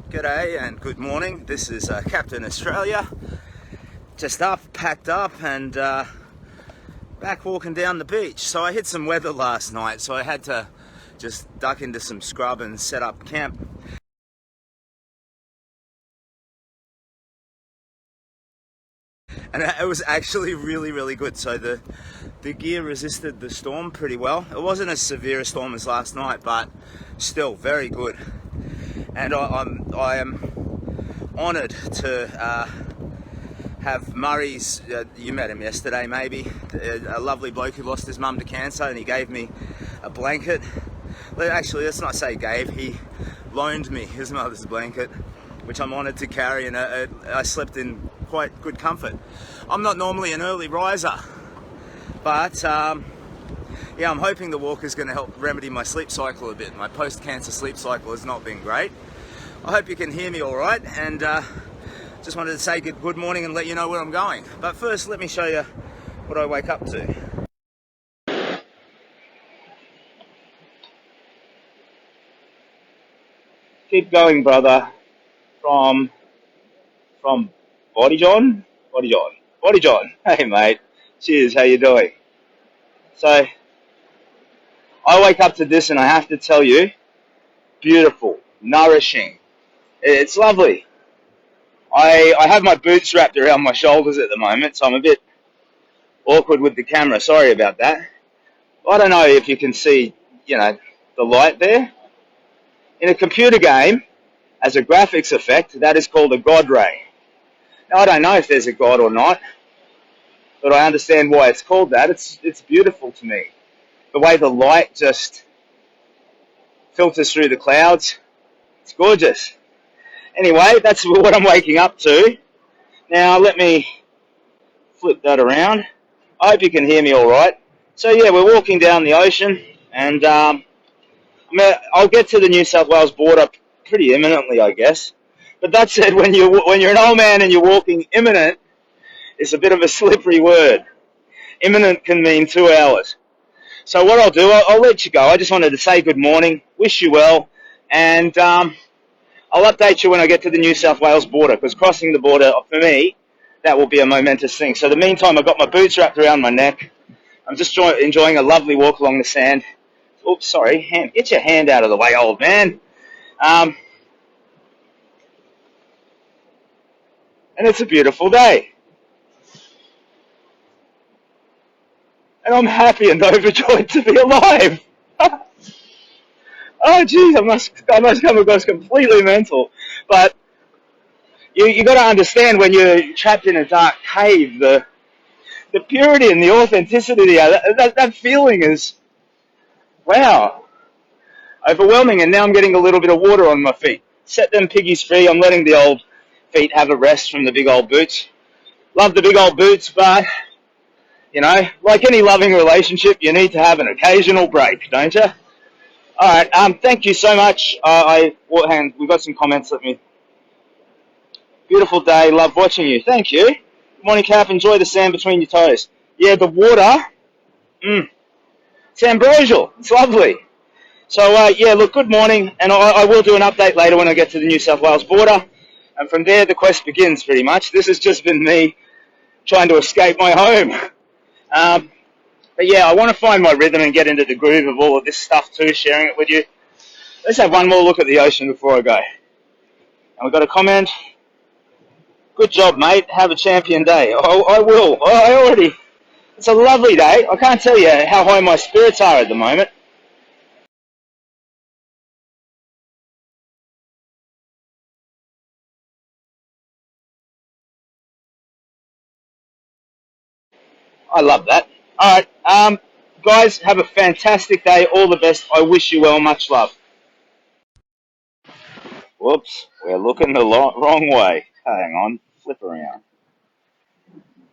G'day and good morning. This is Captain Australia. Just up, packed up, and back walking down the beach. So I hit some weather last night, so I had to just duck into some scrub and set up camp. And it was actually really good. So the gear resisted the storm pretty well. It wasn't as severe a storm as last night, but still very good. And I am honoured to have Murray's, you met him yesterday maybe, a lovely bloke who lost his mum to cancer, and he gave me a blanket. Actually, let's not say gave, he loaned me his mother's blanket, which I'm honoured to carry, and I slept in quite good comfort. I'm not normally an early riser, but yeah, I'm hoping the walk is going to help remedy my sleep cycle a bit. My post-cancer sleep cycle has not been great. I hope you can hear me all right, and just wanted to say good morning and let you know where I'm going. But first, let me show you what I wake up to. Keep going, brother. From Body John. Hey, mate. Cheers. How you doing? So, I wake up to this, and I have to tell you, beautiful, nourishing. It's lovely. I have my boots wrapped around my shoulders at the moment, so I'm a bit awkward with the camera. Sorry about that. I don't know if you can see, the light there. In a computer game, as a graphics effect, that is called a God ray. Now, I don't know if there's a God or not, but I understand why it's called that. It's beautiful to me. The way the light just filters through the clouds, it's gorgeous. Anyway, that's what I'm waking up to. Now, let me flip that around. I hope you can hear me all right. So, yeah, we're walking down the ocean, and I'll get to the New South Wales border pretty imminently, I guess. But that said, when you're an old man and you're walking imminent, it's a bit of a slippery word. Imminent can mean 2 hours. So what I'll do, I'll let you go. I just wanted to say good morning, wish you well, and I'll update you when I get to the New South Wales border, because crossing the border, for me, that will be a momentous thing. So in the meantime, I've got my boots wrapped around my neck. I'm just enjoying a lovely walk along the sand. Oops, sorry. Get your hand out of the way, old man. And it's a beautiful day. And I'm happy and overjoyed to be alive. Oh, geez, I must come across completely mental. But you got to understand, when you're trapped in a dark cave, the purity and the authenticity, that feeling is, wow, overwhelming. And now I'm getting a little bit of water on my feet. Set them piggies free. I'm letting the old feet have a rest from the big old boots. Love the big old boots, but, like any loving relationship, you need to have an occasional break, don't you? All right, thank you so much. We've got some comments. Beautiful day, love watching you. Thank you. Good morning, Cap. Enjoy the sand between your toes. Yeah, the water, it's ambrosial. It's lovely. So, yeah, look, good morning, and I will do an update later when I get to the New South Wales border, and from there the quest begins, pretty much. This has just been me trying to escape my home. But, yeah, I want to find my rhythm and get into the groove of all of this stuff too, sharing it with you. Let's have one more look at the ocean before I go. And we've got a comment. Good job, mate. Have a champion day. I will. It's a lovely day. I can't tell you how high my spirits are at the moment. I love that. All right, guys, have a fantastic day. All the best. I wish you well. Much love. Whoops, we're looking the wrong way. Hang on, flip around.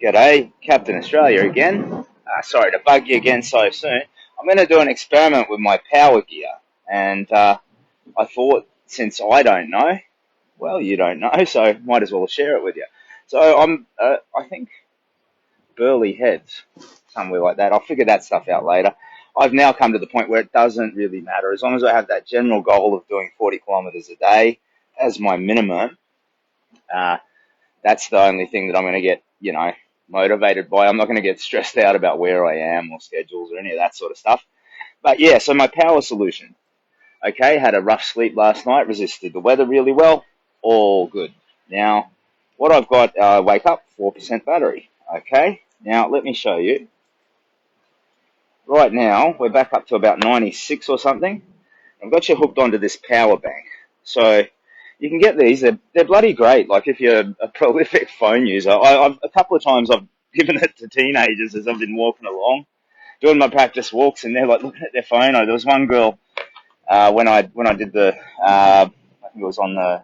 G'day, Captain Australia again. Sorry to bug you again so soon. I'm going to do an experiment with my power gear, and I thought, since I don't know, well, you don't know, so might as well share it with you. So I think Burley Heads, somewhere like that. I'll figure that stuff out later. I've now come to the point where it doesn't really matter. As long as I have that general goal of doing 40 kilometres a day, as my minimum. That's the only thing that I'm going to get, motivated by. I'm not going to get stressed out about where I am or schedules or any of that sort of stuff. But yeah, so my power solution. Okay, had a rough sleep last night, resisted the weather really well, all good. Now, what I've got, wake up, 4% battery. Okay, now let me show you. Right now, we're back up to about 96 or something. I've got you hooked onto this power bank. So you can get these. They're bloody great. Like if you're a prolific phone user, I've a couple of times I've given it to teenagers as I've been walking along, doing my practice walks, and they're like looking at their phone. There was one girl when I did I think it was on the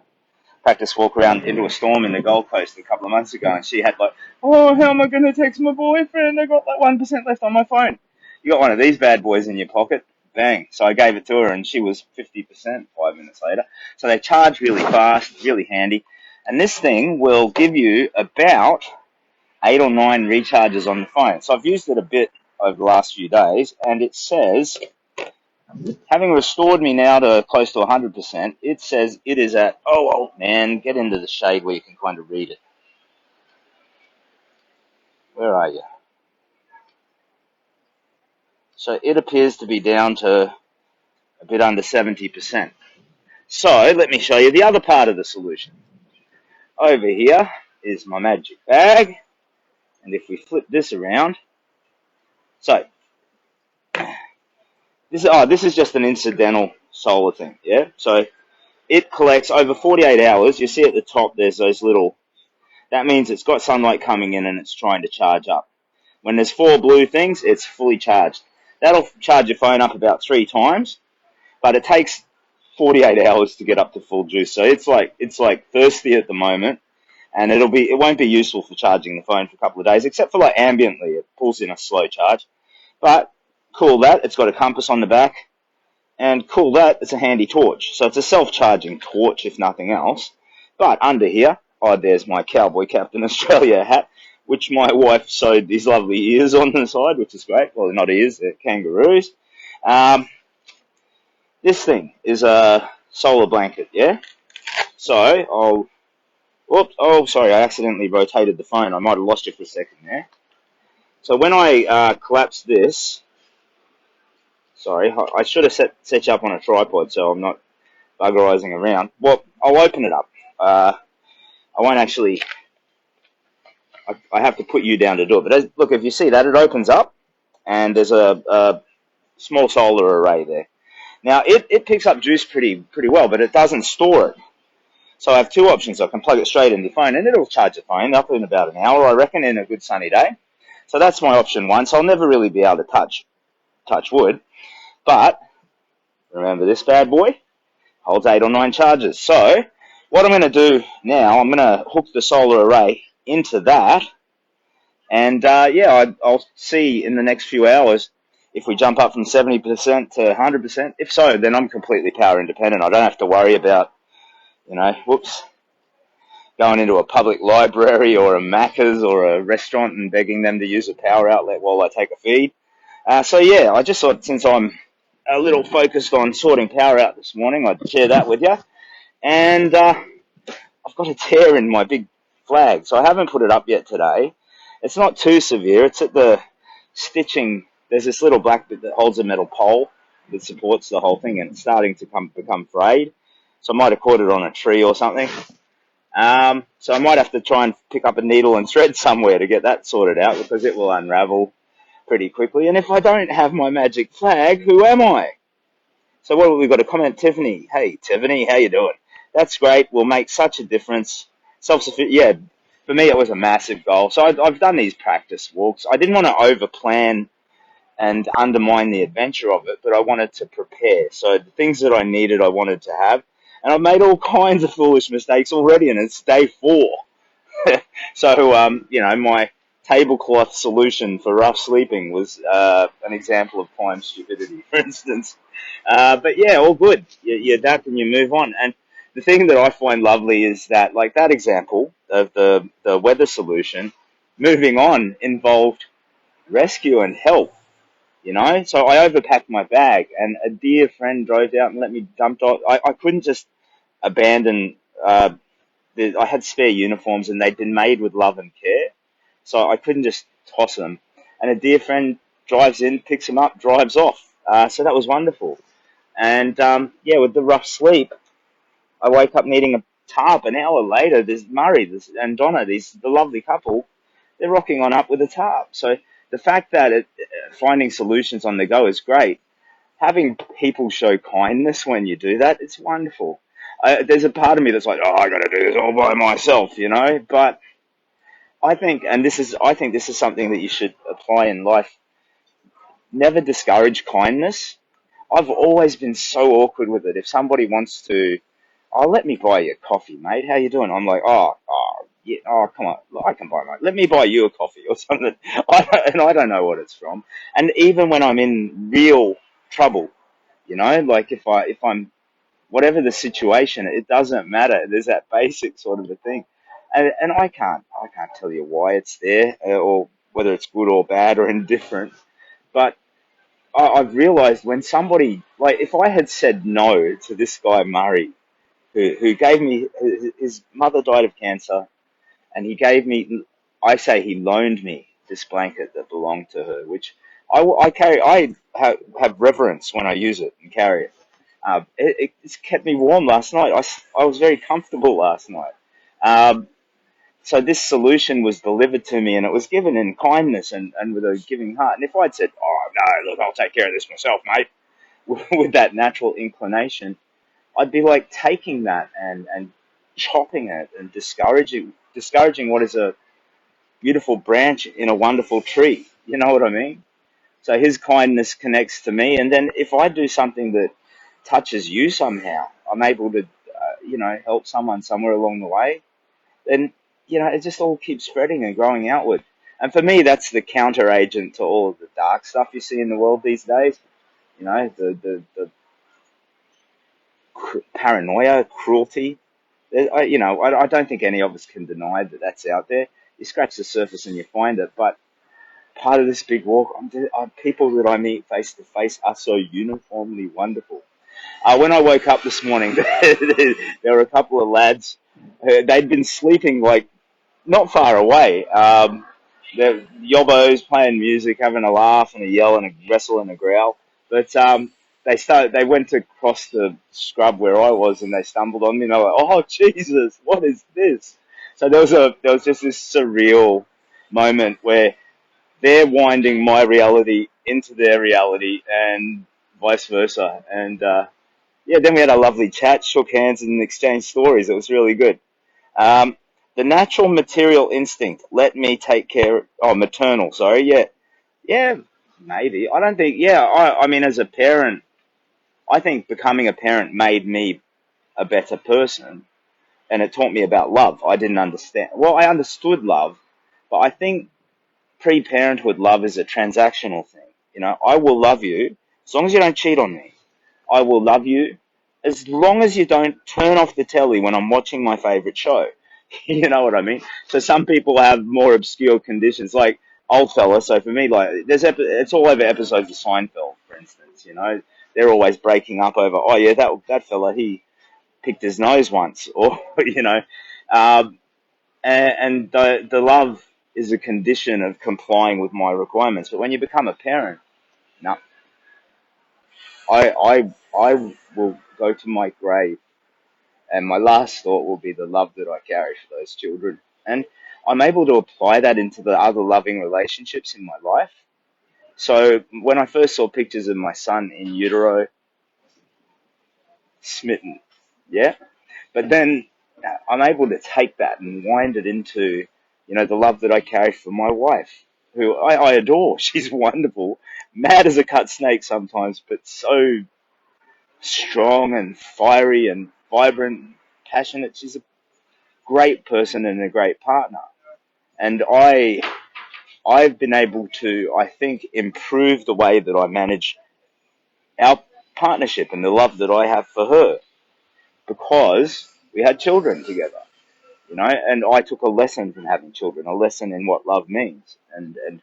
practice walk around into a storm in the Gold Coast a couple of months ago, and she had like, oh, how am I going to text my boyfriend? I got like 1% left on my phone. You got one of these bad boys in your pocket, bang. So I gave it to her, and she was 50% 5 minutes later. So they charge really fast, really handy, and this thing will give you about 8 or 9 recharges on the phone. So I've used it a bit over the last few days, and it says, having restored me now to close to 100%, it says it is at, oh man, get into the shade where you can kind of read it. Where are you? So it appears to be down to a bit under 70%. So let me show you the other part of the solution. Over here is my magic bag, and if we flip this around, so this is just an incidental solar thing, yeah? So it collects over 48 hours. You see at the top there's those little, that means it's got sunlight coming in and it's trying to charge up. When there's 4 blue things, it's fully charged. That'll charge your phone up about 3 times, but it takes 48 hours to get up to full juice. So it's like thirsty at the moment, and it won't be useful for charging the phone for a couple of days, except for like ambiently. It pulls in a slow charge. But cool that, it's got a compass on the back, and cool that, it's a handy torch. So it's a self-charging torch, if nothing else. But under here, there's my Cowboy Captain Australia hat, which my wife sewed these lovely ears on the side, which is great. Well, they're not ears, they're kangaroos. This thing is a solar blanket, yeah? So sorry, I accidentally rotated the phone. I might have lost you for a second there. So when I collapse this, sorry, I should have set you up on a tripod so I'm not buggerizing around. Well, I'll open it up. I won't actually, I have to put you down to do it. But look, if you see that, it opens up, and there's a small solar array there. Now, it picks up juice pretty well, but it doesn't store it. So I have 2 options. I can plug it straight into the phone, and it'll charge the phone up in about an hour, I reckon, in a good sunny day. So that's my option 1. So I'll never really be able to touch wood. But remember, this bad boy holds 8 or 9 charges. So what I'm going to do now, I'm going to hook the solar array into that, and I'll see in the next few hours if we jump up from 70% to 100%. If so, then I'm completely power independent. I don't have to worry about, going into a public library or a Macca's or a restaurant and begging them to use a power outlet while I take a feed. So yeah, I just thought, since I'm a little focused on sorting power out this morning, I'd share that with you. And I've got a tear in my big flag, so I haven't put it up yet today. It's not too severe. It's at the stitching. There's this little black bit that holds a metal pole that supports the whole thing, and it's starting to become frayed. So I might have caught it on a tree or something. So I might have to try and pick up a needle and thread somewhere to get that sorted out, because it will unravel pretty quickly. And if I don't have my magic flag, who am I? So what have we got? A comment, Tiffany. Hey, Tiffany, how you doing? That's great. Will make such a difference. Self-sufficient. Yeah, for me it was a massive goal. So I've done these practice walks. I didn't want to over-plan and undermine the adventure of it, but I wanted to prepare. So the things that I needed, I wanted to have. And I've made all kinds of foolish mistakes already, and it's day 4. So, my tablecloth solution for rough sleeping was an example of prime stupidity, for instance. But yeah, all good. You adapt and you move on. And the thing that I find lovely is that, like that example of the weather solution, moving on involved rescue and help. So I overpacked my bag, and a dear friend drove out and let me dump off. I couldn't just abandon uh, I had spare uniforms and they'd been made with love and care, so I couldn't just toss them. And a dear friend drives in, picks them up, drives off. So that was wonderful. And yeah, with the rough sleep, I woke up needing a tarp. An hour later, there's Murray and Donna, the lovely couple, they're rocking on up with a tarp. So the fact that finding solutions on the go is great. Having people show kindness when you do that, it's wonderful. There's a part of me that's like, oh, I got to do this all by myself, you know. But I think this is something that you should apply in life. Never discourage kindness. I've always been so awkward with it. If somebody wants to, oh, let me buy you a coffee, mate. How you doing? I'm like, yeah, oh, come on, I can buy, mate. Let me buy you a coffee or something. And I don't know what it's from. And even when I'm in real trouble, you know, like if I'm whatever the situation, it doesn't matter. There's that basic sort of a thing, and I can't tell you why it's there or whether it's good or bad or indifferent. But I've realised when somebody like if I had said no to this guy Murray, who gave me his mother died of cancer, and he gave me, I say he loaned me this blanket that belonged to her, which I carry. Have reverence when I use it and carry it. It's kept me warm last night. I was very comfortable last night. Um, so this solution was delivered to me, and it was given in kindness and with a giving heart. And if I'd said, "Oh no, look, I'll take care of this myself, mate," with that natural inclination, I'd be like taking that and chopping it and discouraging what is a beautiful branch in a wonderful tree. You know what I mean? So his kindness connects to me, and then if I do something that touches you somehow, I'm able to, help someone somewhere along the way. Then it just all keeps spreading and growing outward. And for me, that's the counter agent to all of the dark stuff you see in the world these days. You know, the paranoia, cruelty. I don't think any of us can deny that that's out there. You scratch the surface and you find it, but part of this big walk, people that I meet face to face are so uniformly wonderful. When I woke up this morning, there were a couple of lads. They'd been sleeping like not far away. They're yobbos playing music, having a laugh and a yell and a wrestle and a growl. But they went to cross the scrub where I was, and they stumbled on me. And they were like, "Oh Jesus, what is this?" So there was just this surreal moment where they're winding my reality into their reality, and vice versa. And yeah, then we had a lovely chat, shook hands, and exchanged stories. It was really good. Um, the natural material instinct. Let me take care. Oh, maternal. Sorry. Yeah, yeah. Maybe. I don't think. Yeah. I mean, as a parent, I think becoming a parent made me a better person, and it taught me about love. I didn't understand. Well, I understood love, but I think pre-parenthood love is a transactional thing. You know, I will love you as long as you don't cheat on me. I will love you as long as you don't turn off the telly when I'm watching my favorite show. You know what I mean? So some people have more obscure conditions, like old fella. So for me, like it's all over episodes of Seinfeld, for instance. You know, they're always breaking up over, oh yeah, that fella he picked his nose once, or um, and the love is a condition of complying with my requirements. But when you become a parent, no, I will go to my grave, and my last thought will be the love that I carry for those children, and I'm able to apply that into the other loving relationships in my life. So when I first saw pictures of my son in utero, smitten, yeah. But then I'm able to take that and wind it into, the love that I carry for my wife, who I adore. She's wonderful, mad as a cut snake sometimes, but so strong and fiery and vibrant, passionate. She's a great person and a great partner. And I've been able to, I think, improve the way that I manage our partnership and the love that I have for her because we had children together. And I took a lesson from having children, a lesson in what love means and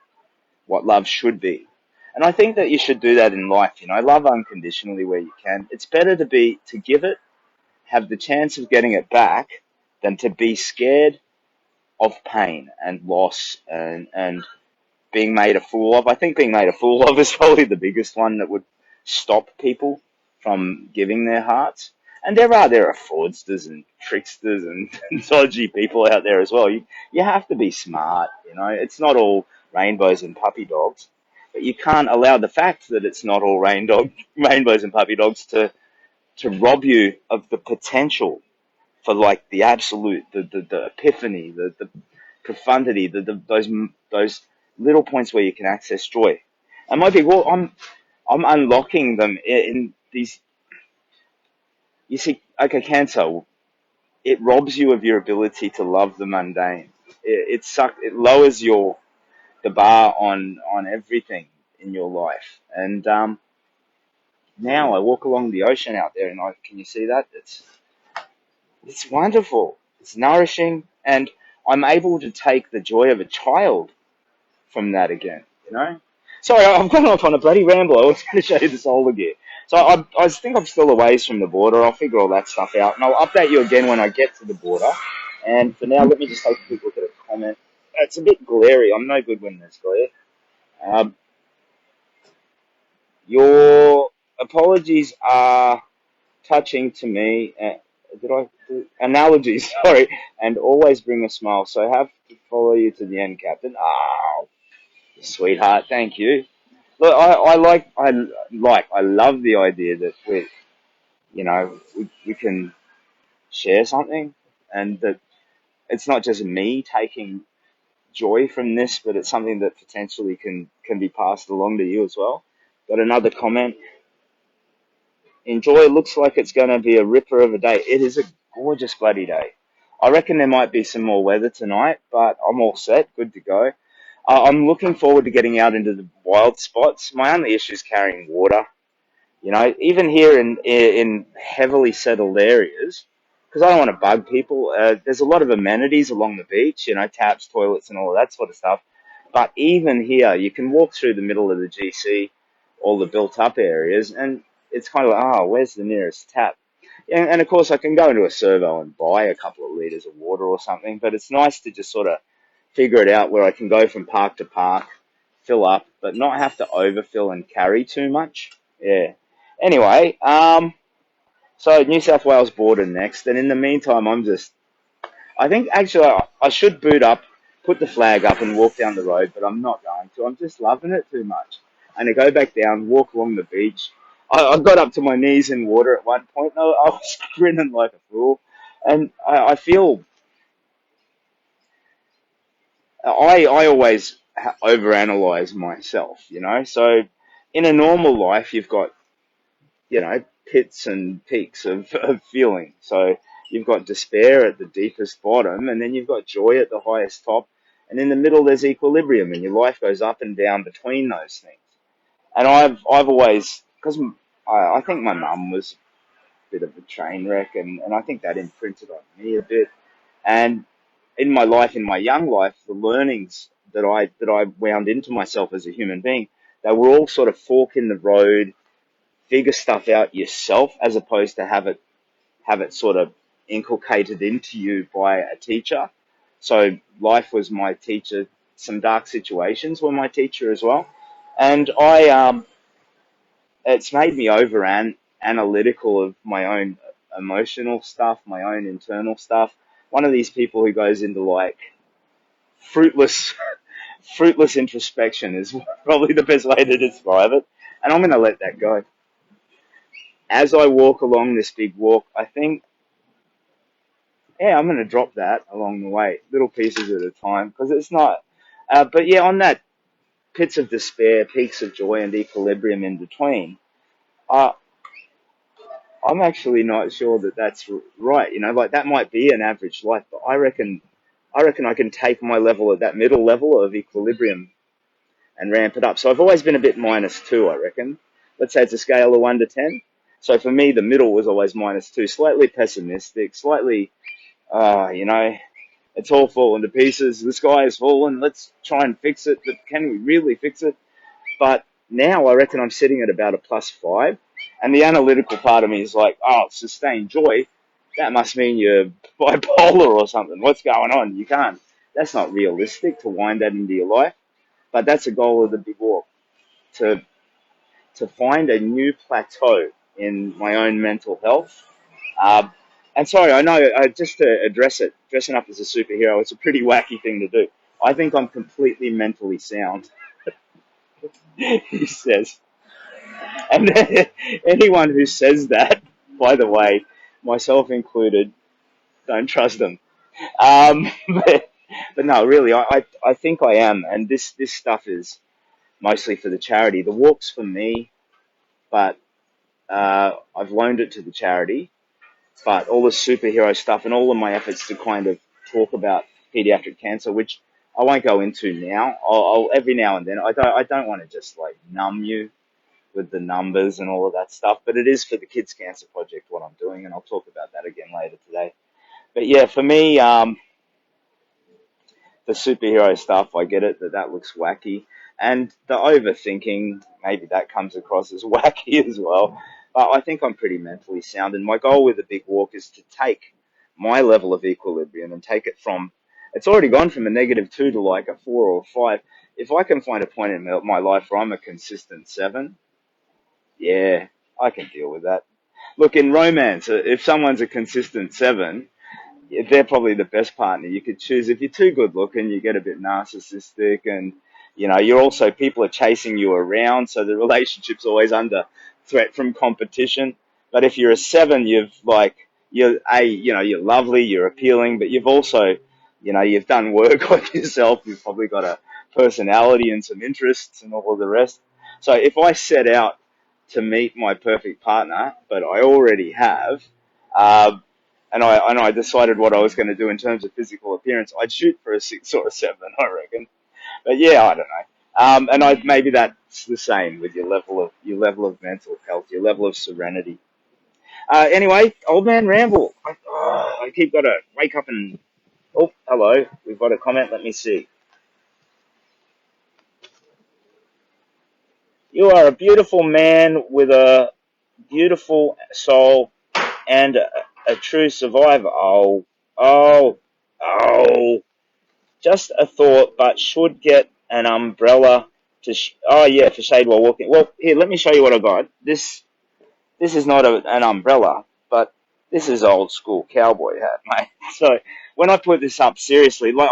what love should be. And I think that you should do that in life, love unconditionally where you can. It's better to give it have the chance of getting it back than to be scared of pain and loss and being made a fool of. I think being made a fool of is probably the biggest one that would stop people from giving their hearts. And there are fraudsters and tricksters and dodgy people out there as well. You have to be smart, you know. It's not all rainbows and puppy dogs, but you can't allow the fact that it's not all rainbows and puppy dogs to rob you of the potential for like the absolute, the epiphany, the profundity, those little points where you can access joy. And my big, well, I'm unlocking them in these. You see, okay, cancer, it robs you of your ability to love the mundane. It lowers the bar on everything in your life. And now I walk along the ocean out there, and can you see that? It's wonderful. It's nourishing, and I'm able to take the joy of a child from that again, you know? Sorry, I've gone off on a bloody ramble. I was going to show you the solar gear. So I think I'm still a ways from the border. I'll figure all that stuff out, and I'll update you again when I get to the border. And for now, let me just take a quick look at a comment. It's a bit glary. I'm no good when there's glare. Um, your apologies are touching to me. Did I do analogies? Sorry, and always bring a smile. So I have to follow you to the end, Captain. Oh, sweetheart, thank you. Look, I love the idea that we can share something, and that it's not just me taking joy from this, but it's something that potentially can be passed along to you as well. Got another comment. Enjoy looks like it's going to be a ripper of a day. It is a gorgeous bloody day. I reckon there might be some more weather tonight, but I'm all set, good to go. I'm looking forward to getting out into the wild spots. My only issue is carrying water. You know, even here in heavily settled areas, because I don't want to bug people. There's a lot of amenities along the beach, you know, taps, toilets, and all of that sort of stuff. But even here, you can walk through the middle of the GC, all the built-up areas, and it's kind of like, oh, where's the nearest tap? And of course, I can go into a servo and buy a couple of litres of water or something. But it's nice to just sort of figure it out where I can go from park to park, fill up, but not have to overfill and carry too much. Yeah. Anyway, so New South Wales border next, and in the meantime, I think actually I should boot up, put the flag up and walk down the road, but I'm not going to. I'm just loving it too much. And to go back down, walk along the beach. I got up to my knees in water at one point, and I was grinning like a fool. And I feel, I always overanalyze myself, you know. So in a normal life, you've got, you know, pits and peaks of feeling. So you've got despair at the deepest bottom, and then you've got joy at the highest top, and in the middle there's equilibrium, and your life goes up and down between those things. And I've always, because I think my mum was a bit of a train wreck, and I think that imprinted on me a bit. And in my life, in my young life, the learnings that I wound into myself as a human being, they were all sort of fork in the road, figure stuff out yourself, as opposed to have it sort of inculcated into you by a teacher. So life was my teacher. Some dark situations were my teacher as well, and it's made me analytical of my own emotional stuff, my own internal stuff. One of these people who goes into like fruitless fruitless introspection is probably the best way to describe it, and I'm going to let that go. As I walk along this big walk, I think, yeah, I'm going to drop that along the way, little pieces at a time, because it's not. But yeah, on that pits of despair, peaks of joy, and equilibrium in between, uh, I'm actually not sure that that's right. You know, like that might be an average life, but I reckon I can take my level at that middle level of equilibrium and ramp it up. So I've always been a bit -2, I reckon. Let's say it's a scale of 1 to 10. So for me, the middle was always -2, slightly pessimistic, slightly, you know, it's all fallen to pieces. The sky has fallen. Let's try and fix it. But can we really fix it? But now I reckon I'm sitting at about a +5. And the analytical part of me is like, oh, sustained joy. that must mean you're bipolar or something. What's going on? You can't. That's not realistic to wind that into your life. But that's a goal of the big walk, to find a new plateau in my own mental health. Um, and sorry, I know, just to address it, dressing up as a superhero, it's a pretty wacky thing to do. I think I'm completely mentally sound, he says. And anyone who says that, by the way, myself included, don't trust them. But, no, really, I think I am. And this stuff is mostly for the charity. The walk's for me, but I've loaned it to the charity. But all the superhero stuff and all of my efforts to kind of talk about pediatric cancer, which I won't go into now. I'll every now and then. I don't want to just like numb you with the numbers and all of that stuff, but it is for the Kids Cancer Project what I'm doing, and I'll talk about that again later today. But yeah, for me, the superhero stuff, I get it that looks wacky, and the overthinking, maybe that comes across as wacky as well. But I think I'm pretty mentally sound, and my goal with the big walk is to take my level of equilibrium and take it from, it's already gone from a -2 to like a 4 or 5. If I can find a point in my life where I'm a consistent 7, yeah, I can deal with that. Look, in romance, if someone's a consistent 7, yeah, they're probably the best partner you could choose. If you're too good looking, you get a bit narcissistic, and you're also, people are chasing you around, so the relationship's always under threat from competition. But if you're a 7, you're lovely, you're appealing, but you've also, you've done work on yourself. You've probably got a personality and some interests and all of the rest. So if I set out to meet my perfect partner, but I already have, uh, and I decided what I was going to do in terms of physical appearance, I'd shoot for a 6 or a 7, I reckon. But yeah, I don't know. And maybe that's the same with your level of mental health, your level of serenity. Anyway, old man ramble. I keep got to wake up and, oh, hello, we've got a comment. Let me see. You are a beautiful man with a beautiful soul and a true survivor. Oh, oh. Just a thought, but should get an umbrella to. Oh yeah, for shade while walking. Well, here, let me show you what I got. This is not an umbrella, but this is old school cowboy hat, mate. So when I put this up, seriously, like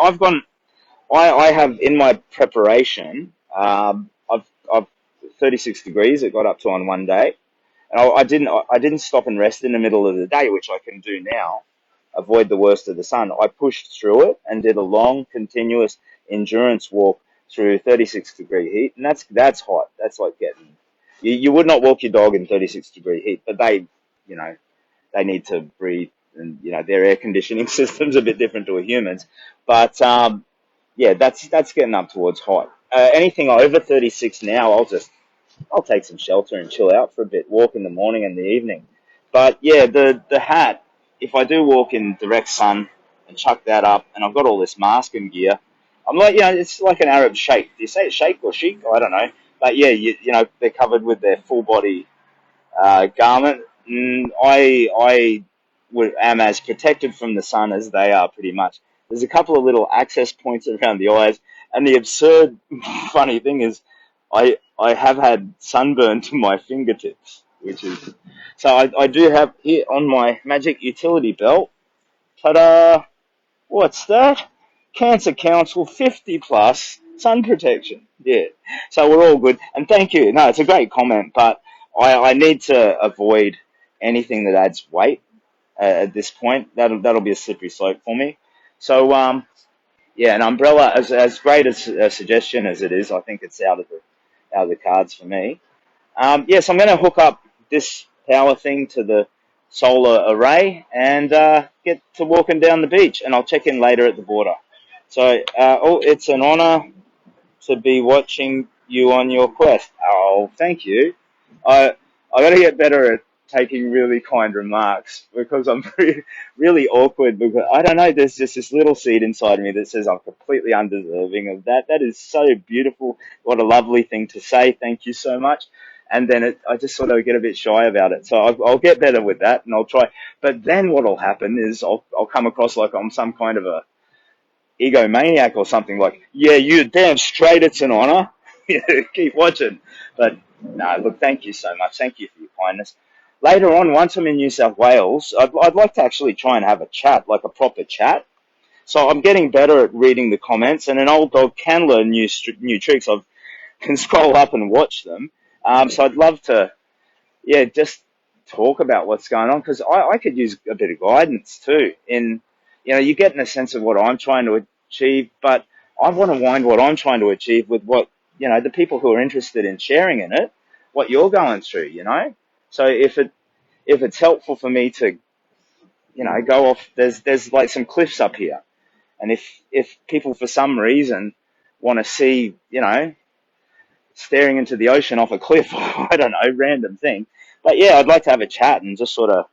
I have in my preparation. I've 36 degrees. It got up to on one day, and I didn't stop and rest in the middle of the day, which I can do now. Avoid the worst of the sun. I pushed through it and did a long, continuous endurance walk through 36-degree heat, and that's hot. That's like getting. You would not walk your dog in 36-degree heat, but you know, they need to breathe, and their air conditioning system's a bit different to a human's. But yeah, that's getting up towards hot. Anything over 36 now, I'll take some shelter and chill out for a bit, walk in the morning and the evening. But yeah, the hat, if I do walk in direct sun and chuck that up, and I've got all this mask and gear, I'm like, it's like an Arab sheikh. Do you say sheikh or sheik? I don't know. But yeah, they're covered with their full body garment. I am as protected from the sun as they are, pretty much. There's a couple of little access points around the eyes, and the absurd, funny thing is, I have had sunburn to my fingertips, which is so. I do have here on my magic utility belt. Ta-da! What's that? Cancer Council 50 plus sun protection. Yeah. So we're all good. And thank you. No, it's a great comment, but I need to avoid anything that adds weight at this point. That'll be a slippery slope for me. So yeah, an umbrella, as great a suggestion as it is, I think it's out of the cards for me. Yes, I'm going to hook up this power thing to the solar array and get to walking down the beach, and I'll check in later at the border. So, it's an honor to be watching you on your quest. Oh, thank you. I got to get better at taking really kind remarks, because I'm really awkward, because I don't know, there's just this little seed inside me that says I'm completely undeserving of that. That is so beautiful. What a lovely thing to say. Thank you so much. and then I just sort of get a bit shy about it. So I'll get better with that, and I'll try. But then what'll happen is I'll come across like I'm some kind of a egomaniac or something, like, yeah, you're damn straight, it's an honor. Keep watching. But no, look, thank you so much. Thank you for your kindness. Later on, once I'm in New South Wales, I'd like to actually try and have a chat, like a proper chat. So I'm getting better at reading the comments, and an old dog can learn new tricks. I can scroll up and watch them. So I'd love to, yeah, just talk about what's going on, because I could use a bit of guidance too. You get in a sense of what I'm trying to achieve, but I want to wind what I'm trying to achieve with what, the people who are interested in sharing in it, what you're going through, So if it's helpful for me to, go off, there's like some cliffs up here. And if people for some reason want to see, staring into the ocean off a cliff, I don't know, random thing. But yeah, I'd like to have a chat and just sort of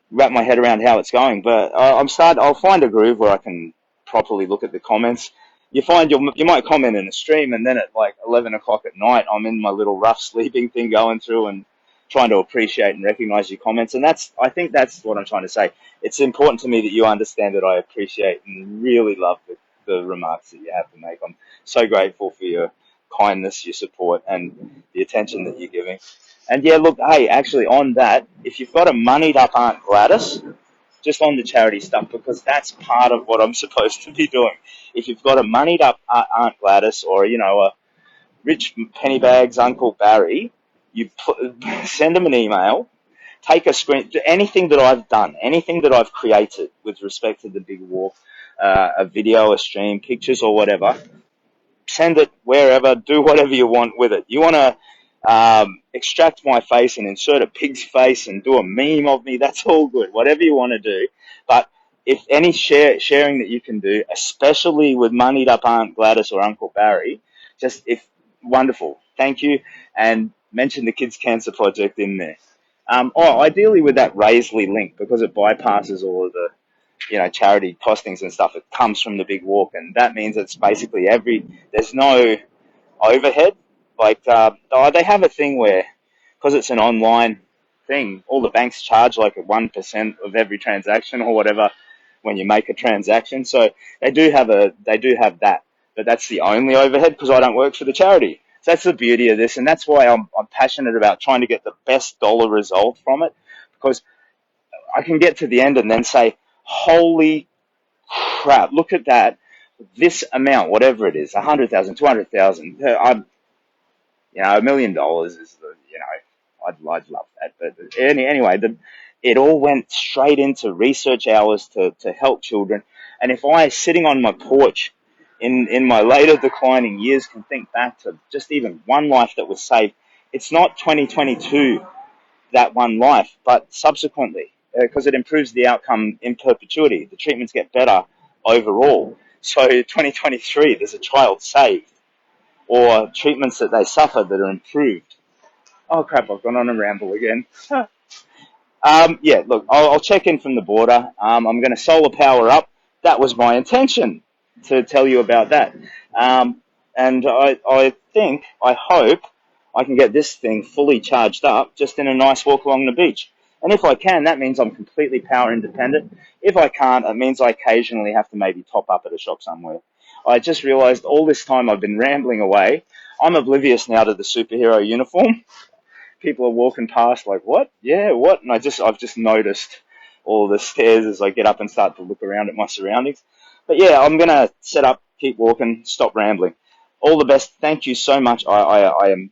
wrap my head around how it's going. But I'll find a groove where I can properly look at the comments. You might comment in a stream, and then at like 11 o'clock at night, I'm in my little rough sleeping thing going through and trying to appreciate and recognize your comments. And I think that's what I'm trying to say. It's important to me that you understand that I appreciate and really love the remarks that you have to make. I'm so grateful for your kindness, your support, and the attention that you're giving. And yeah, look, hey, actually on that, if you've got a moneyed up Aunt Gladys, just on the charity stuff, because that's part of what I'm supposed to be doing. If you've got a moneyed up Aunt Gladys, or, a rich Pennybags Uncle Barry, you send them an email, take a screen, anything that I've done, anything that I've created with respect to the big walk, a video, a stream, pictures or whatever, send it wherever, do whatever you want with it. You want to extract my face and insert a pig's face and do a meme of me, that's all good, whatever you want to do. But if any sharing that you can do, especially with moneyed up Aunt Gladys or Uncle Barry, wonderful, thank you, and mention the Kids Cancer Project in there. Ideally with that Raisley link, because it bypasses all of the charity costings and stuff. It comes from the big walk, and that means it's basically there's no overhead. Like, they have a thing where, because it's an online thing, all the banks charge like 1% of every transaction or whatever when you make a transaction. So they do have that, but that's the only overhead, because I don't work for the charity. So that's the beauty of this, and that's why I'm passionate about trying to get the best dollar result from it, because I can get to the end and then say, holy crap, look at that, this amount, whatever it is, 100,000, 200,000, $1 million is I'd love that. But anyway, it all went straight into research hours to help children. And if I, sitting on my porch in my later declining years, can think back to just even one life that was saved, it's not 2022, that one life, but subsequently, because it improves the outcome in perpetuity. The treatments get better overall. So 2023, there's a child saved, or treatments that they suffer that are improved. Oh crap, I've gone on a ramble again. Yeah, look, I'll check in from the border. I'm going to solar power up. That was my intention, to tell you about that. And I hope I can get this thing fully charged up just in a nice walk along the beach. And if I can, that means I'm completely power independent. If I can't, it means I occasionally have to maybe top up at a shop somewhere. I just realized all this time I've been rambling away, I'm oblivious now to the superhero uniform. People are walking past like, what? Yeah, what? And I've just noticed all the stairs as I get up and start to look around at my surroundings. But yeah, I'm going to set up, keep walking, stop rambling. All the best. Thank you so much. I am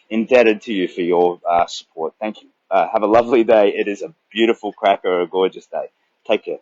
indebted to you for your support. Thank you. Have a lovely day. It is a beautiful cracker, a gorgeous day. Take care.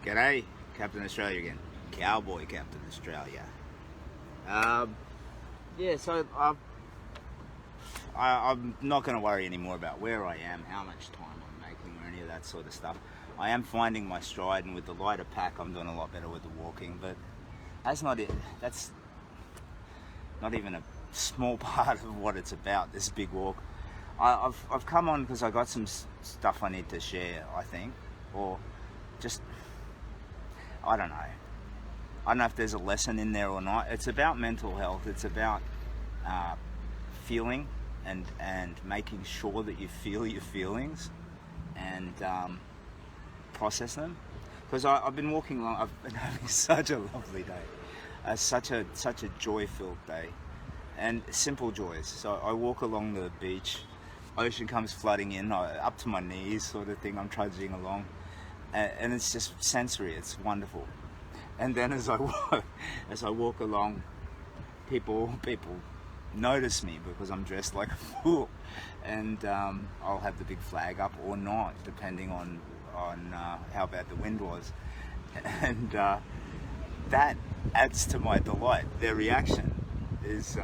G'day, Captain Australia again. Cowboy Captain Australia. Yeah, so I'm not going to worry anymore about where I am, how much time I'm making, or any of that sort of stuff. I am finding my stride, and with the lighter pack, I'm doing a lot better with the walking. But that's not it. That's not even a small part of what it's about. This big walk. I've come on because I got some stuff I need to share. I think, or just I don't know. I don't know if there's a lesson in there or not. It's about mental health. It's about feeling and making sure that you feel your feelings and process them. Because I've been walking along. I've been having such a lovely day, such a joy-filled day, and simple joys. So I walk along the beach. Ocean comes flooding in, up to my knees, sort of thing. I'm trudging along, and it's just sensory. It's wonderful. And then as I walk along, people notice me because I'm dressed like a fool, and I'll have the big flag up or not, depending on how bad the wind was, and that adds to my delight. Their reaction is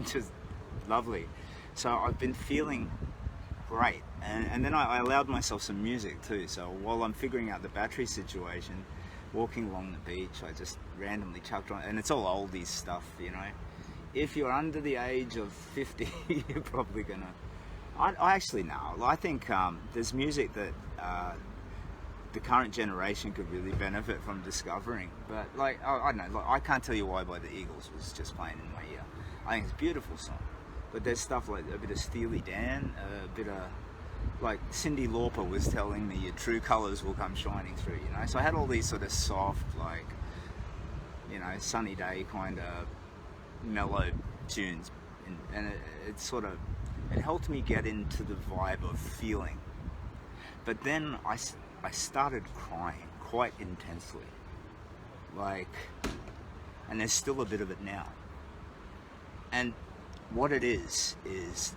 just lovely. So I've been feeling great, and then I allowed myself some music too. So while I'm figuring out the battery situation, walking along the beach, I just randomly chucked on, and it's all oldies stuff, you know. If you're under the age of 50, you're probably gonna. I actually know. I think there's music that the current generation could really benefit from discovering. But like I don't know. Like, I can't tell you why by the Eagles was just playing in my ear. I think it's a beautiful song. But there's stuff like a bit of Steely Dan, a bit of like Cyndi Lauper was telling me your true colours will come shining through, you know. So I had all these sort of soft, like, you know, sunny day kind of mellow tunes, and it helped me get into the vibe of feeling. But then I started crying quite intensely, like, and there's still a bit of it now. And what it is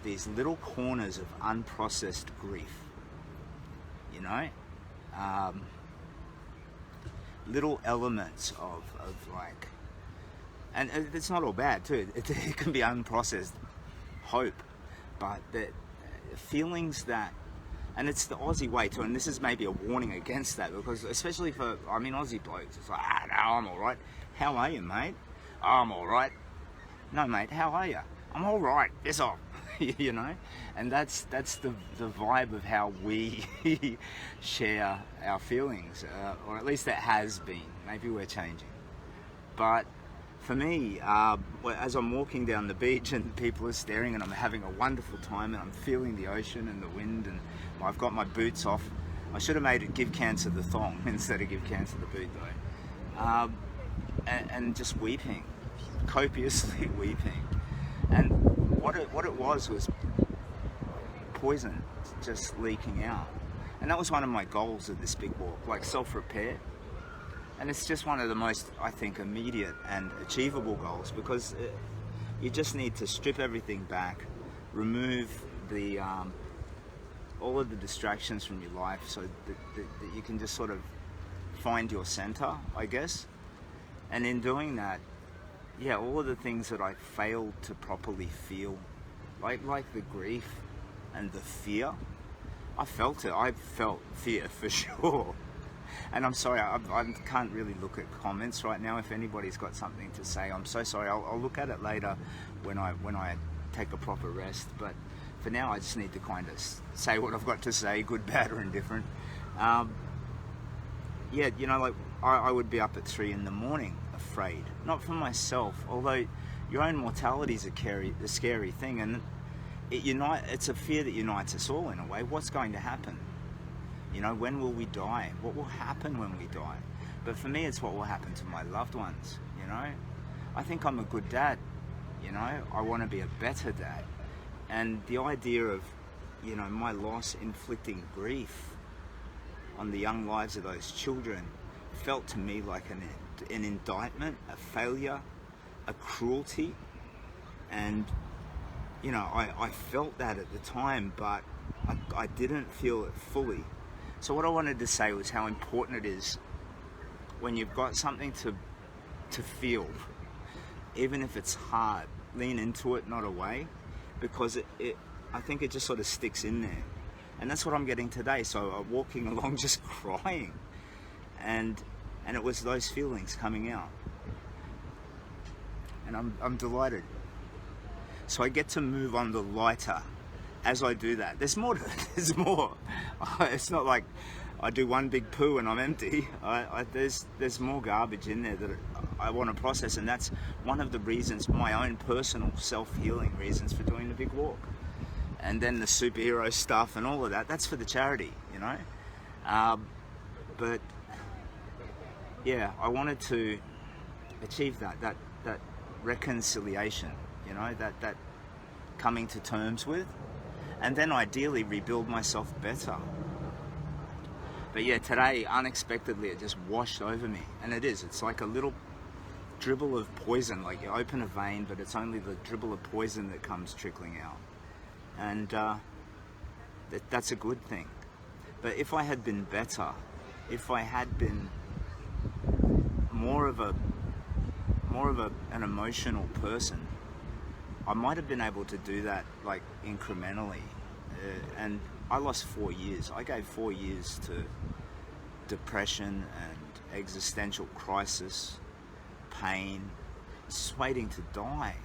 these little corners of unprocessed grief, you know, little elements of like, and it's not all bad too, it can be unprocessed hope, but the feelings that, and it's the Aussie way too, and this is maybe a warning against that, because especially for, I mean, Aussie blokes, it's like, no, I'm alright. How are you, mate? Oh, I'm alright. No, mate, how are you? I'm all right. Piss off, you know, and that's the vibe of how we share our feelings, or at least that has been. Maybe we're changing, but for me, as I'm walking down the beach and people are staring, and I'm having a wonderful time, and I'm feeling the ocean and the wind, and I've got my boots off. I should have made it give cancer the thong instead of give cancer the boot though, and just weeping, copiously weeping. And what it was poison just leaking out. And that was one of my goals of this big walk, like self-repair. And it's just one of the most, I think, immediate and achievable goals, because you just need to strip everything back, remove the all of the distractions from your life, so that you can just sort of find your center, I guess. And in doing that, yeah, all of the things that I failed to properly feel, like the grief and the fear, I felt it. I felt fear for sure. And I'm sorry, I can't really look at comments right now. If anybody's got something to say, I'm so sorry. I'll look at it later when I take a proper rest. But for now, I just need to kind of say what I've got to say, good, bad, or indifferent. Yeah, you know, like I would be up at 3 a.m, afraid, not for myself, although your own mortality is a scary thing, and it's a fear that unites us all in a way. What's going to happen? You know, when will we die? What will happen when we die? But for me, it's what will happen to my loved ones, you know? I think I'm a good dad, you know? I want to be a better dad. And the idea of, you know, my loss inflicting grief on the young lives of those children felt to me like an indictment, a failure, a cruelty. And, you know, I felt that at the time, but I didn't feel it fully. So what I wanted to say was how important it is when you've got something to feel, even if it's hard, lean into it, not away, because I think it just sort of sticks in there. And that's what I'm getting today. So I'm walking along just crying, and it was those feelings coming out, and I'm delighted. So I get to move on the lighter as I do that. There's more. There's more. It's not like I do one big poo and I'm empty. There's more garbage in there that I want to process, and that's one of the reasons, my own personal self-healing reasons for doing the big walk. And then the superhero stuff and all of that, that's for the charity, you know. But yeah, I wanted to achieve that reconciliation, you know, that coming to terms with, and then ideally rebuild myself better. But yeah, today, unexpectedly, it just washed over me. And it's like a little dribble of poison. Like you open a vein, but it's only the dribble of poison that comes trickling out. And that's a good thing. But if I had been better, if I had been more of an emotional person, I might have been able to do that like incrementally. And I lost 4 years. I gave 4 years to depression and existential crisis, pain, just waiting to die.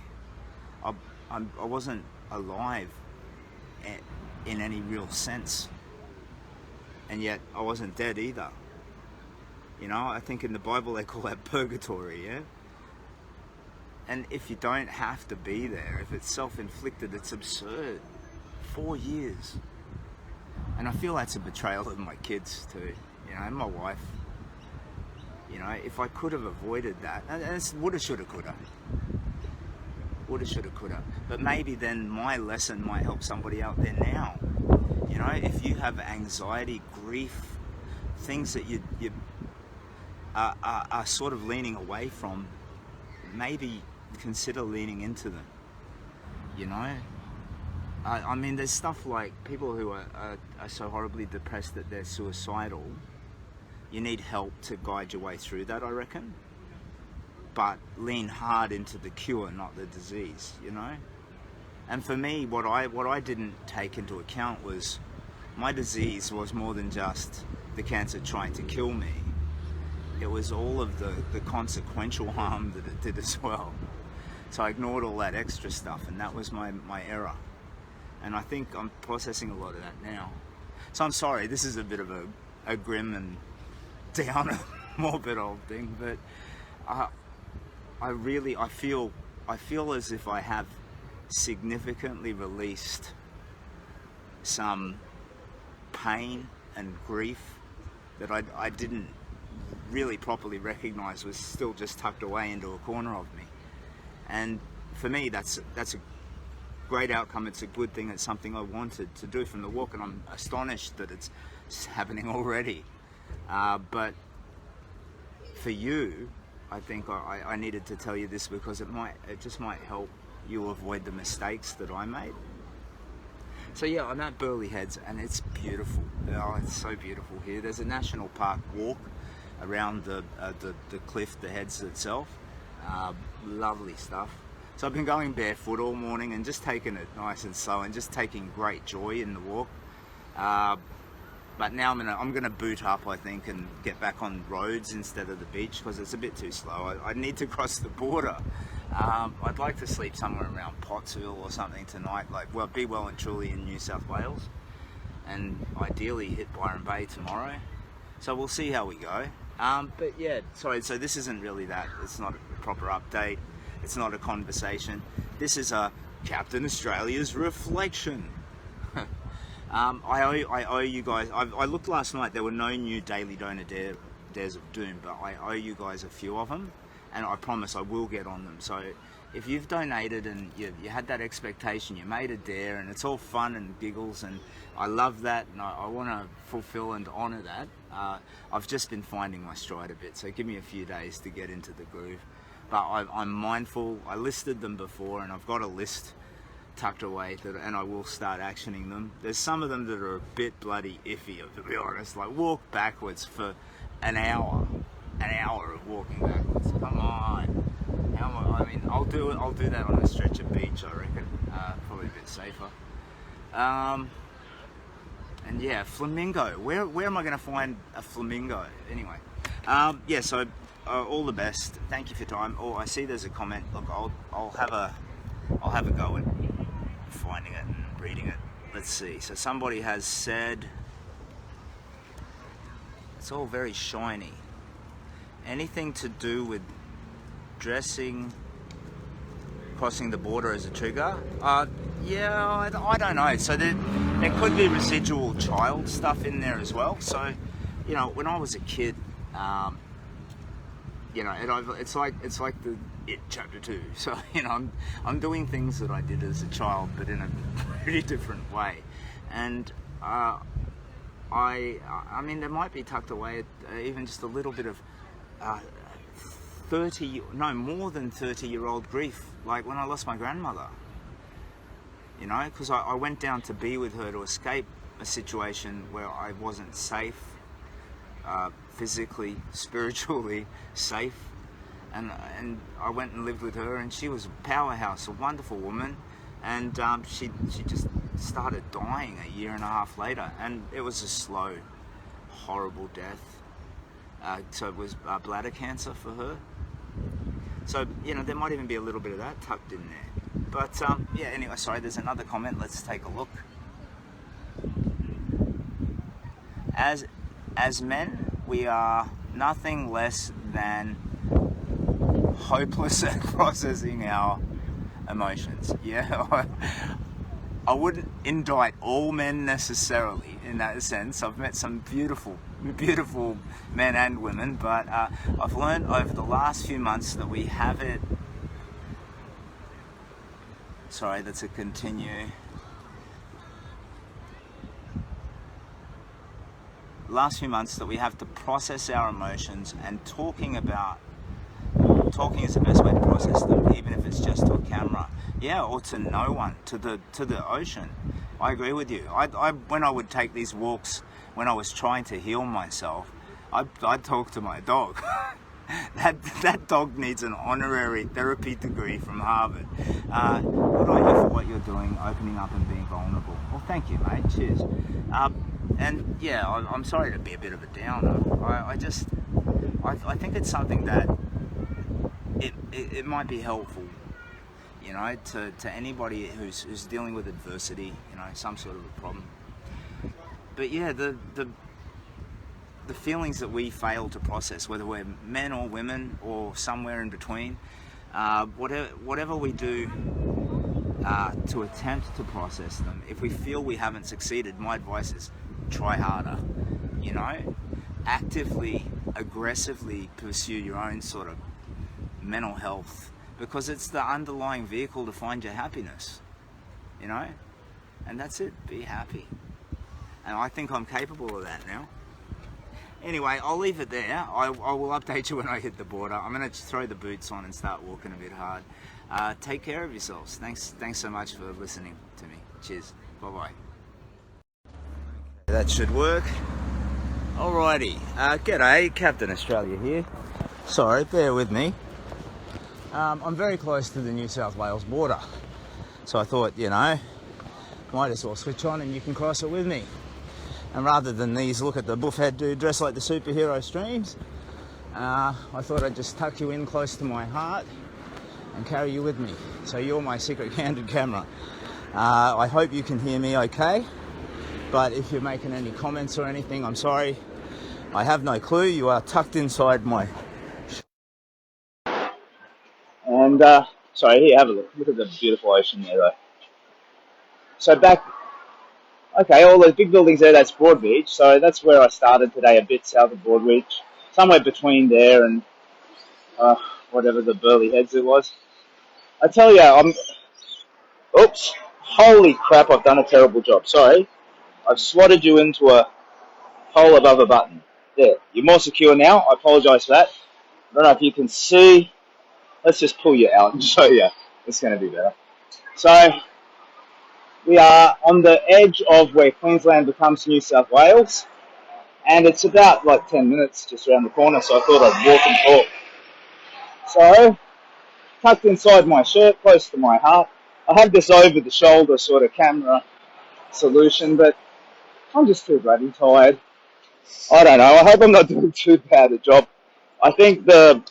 I wasn't alive in any real sense, and yet I wasn't dead either. You know, I think in the Bible they call that purgatory, yeah? And if you don't have to be there, if it's self-inflicted, it's absurd. 4 years. And I feel that's a betrayal of my kids too, you know, and my wife. You know, if I could have avoided that, and it's woulda, shoulda, coulda. Woulda, shoulda, coulda. But maybe then my lesson might help somebody out there now. You know, if you have anxiety, grief, things that you are sort of leaning away from, maybe consider leaning into them. You know? I mean, there's stuff like people who are so horribly depressed that they're suicidal. You need help to guide your way through that, I reckon. But lean hard into the cure, not the disease, you know? And for me, what I didn't take into account was my disease was more than just the cancer trying to kill me. It was all of the consequential harm that it did as well. So I ignored all that extra stuff, and that was my error. And I think I'm processing a lot of that now. So I'm sorry, this is a bit of a grim and downer, morbid old thing, but I feel as if I have significantly released some pain and grief that I didn't really properly recognize was still just tucked away into a corner of me. And for me, that's a great outcome. It's a good thing. It's something I wanted to do from the walk, and I'm astonished that it's happening already. But for you, I think I needed to tell you this because it just might help you avoid the mistakes that I made. So yeah, I'm at Burleigh Heads, and it's beautiful. Oh, it's so beautiful here. There's a national park walk around the cliff, the Heads itself. Lovely stuff. So I've been going barefoot all morning and just taking it nice and slow and just taking great joy in the walk. But now I'm gonna boot up, I think, and get back on roads instead of the beach because it's a bit too slow. I need to cross the border. I'd like to sleep somewhere around Pottsville or something tonight, be well and truly in New South Wales, and ideally hit Byron Bay tomorrow. So we'll see how we go. But yeah, sorry, so this isn't really that. It's not a proper update. It's not a conversation. This is a Captain Australia's reflection. I owe you guys, I looked last night, there were no new Daily Donor Dares of Doom, but I owe you guys a few of them, and I promise I will get on them. So if you've donated and you had that expectation, you made a dare, and it's all fun and giggles, and I love that, and I want to fulfill and honour that. I've just been finding my stride a bit, so give me a few days to get into the groove. But I'm mindful, I listed them before, and I've got a list tucked away, and I will start actioning them. There's some of them that are a bit bloody iffy, to be honest. Like, walk backwards for an hour of walking backwards. Come on. I mean, I'll do that on a stretch of beach, I reckon. Probably a bit safer. And yeah, flamingo. Where am I going to find a flamingo? Anyway, yeah. So all the best. Thank you for your time. Oh, I see there's a comment. Look, I'll have a go at finding it and reading it. Let's see. So somebody has said it's all very shiny. Anything to do with crossing the border as a trigger? Yeah, I don't know. So there could be residual child stuff in there as well. So, you know, when I was a kid, you know, it's like the chapter 2. So, you know, I'm doing things that I did as a child, but in a pretty different way. And I mean, there might be tucked away even just a little bit of more than 30-year-old grief, like when I lost my grandmother. You know, because I went down to be with her to escape a situation where I wasn't safe, physically, spiritually safe, and I went and lived with her, and she was a powerhouse, a wonderful woman, and she just started dying a year and a half later, and it was a slow, horrible death. So it was bladder cancer for her. So, you know, there might even be a little bit of that tucked in there. But, yeah, anyway, sorry, there's another comment. Let's take a look. As men, we are nothing less than hopeless at processing our emotions. Yeah, I wouldn't indict all men necessarily in that sense. I've met some beautiful men and women, but I've learned over the last few months that we have it. Sorry, that's a continue. Last few months that we have to process our emotions, and talking is the best way to process them, even if it's just to a camera, yeah, or to no one, to the ocean. I agree with you. When I would take these walks, when I was trying to heal myself, I'd talk to my dog. That dog needs an honorary therapy degree from Harvard. Good on you for what you're doing, opening up and being vulnerable. Well, thank you, mate. Cheers. And yeah, I'm sorry to be a bit of a downer. I think it's something that it might be helpful, you know, to anybody who's dealing with adversity, you know, some sort of a problem. But yeah, the feelings that we fail to process, whether we're men or women or somewhere in between, whatever we do to attempt to process them, if we feel we haven't succeeded, my advice is try harder, you know, actively, aggressively pursue your own sort of mental health, because it's the underlying vehicle to find your happiness, you know, and that's it, be happy. And I think I'm capable of that now. Anyway, I'll leave it there. I will update you when I hit the border. I'm going to throw the boots on and start walking a bit hard. Take care of yourselves. Thanks so much for listening to me. Cheers. Bye-bye. That should work. Alrighty. G'day, Captain Australia here. Sorry, bear with me. I'm very close to the New South Wales border. So I thought, you know, might as well switch on and you can cross it with me. And rather than these look at the buffhead dude dressed like the superhero streams, I thought I'd just tuck you in close to my heart and carry you with me. So you're my secret candid camera. I hope you can hear me okay, but if you're making any comments or anything, I'm sorry. I have no clue. You are tucked inside my... And, sorry, here, have a look. Look at the beautiful ocean there, though. So okay, all those big buildings there, that's Broadbeach. So that's where I started today, a bit south of Broadbeach. Somewhere between there and whatever the Burleigh Heads it was. I tell you, oops, holy crap, I've done a terrible job. Sorry. I've slotted you into a hole above a button. There, you're more secure now. I apologise for that. I don't know if you can see. Let's just pull you out and show you. It's going to be better. So, We are on the edge of where Queensland becomes New South Wales, and it's about like 10 minutes just around the corner, so I thought I'd walk and talk. So, tucked inside my shirt, close to my heart, I have this over-the-shoulder sort of camera solution, but I'm just too bloody tired. I don't know, I hope I'm not doing too bad a job. I think the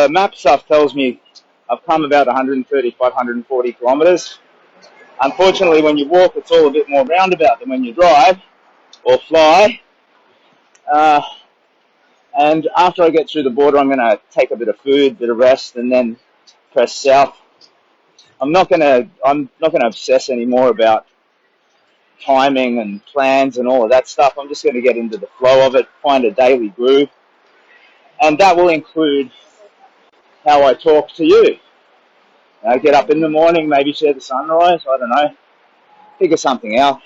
map stuff tells me I've come about 135, 140 kilometres. Unfortunately, when you walk, it's all a bit more roundabout than when you drive or fly. Uh, and after I get through the border, I'm going to take a bit of food, a bit of rest, and then press south. I'm not going to obsess anymore about timing and plans and all of that stuff. I'm just going to get into the flow of it, find a daily groove, and that will include how I talk to you. Get up in the morning, maybe share the sunrise. I don't know, figure something out.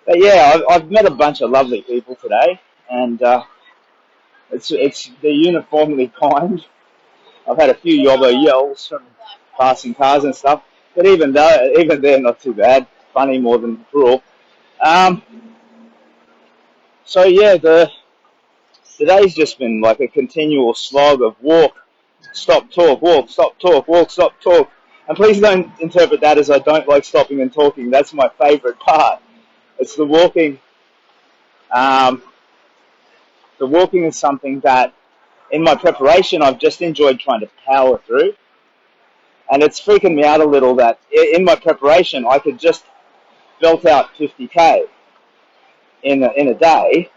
But yeah, I've met a bunch of lovely people today, and they're uniformly kind. I've had a few yobbo yells from passing cars and stuff, but even they're not too bad. Funny more than cruel. Um, so yeah, the day's just been like a continual slog of walk, stop, talk, walk, stop, talk, walk, stop, talk. And please don't interpret that as I don't like stopping and talking. That's my favourite part. It's the walking. Um, the walking is something that in my preparation I've just enjoyed trying to power through. And it's freaking me out a little that in my preparation I could just belt out 50k in a day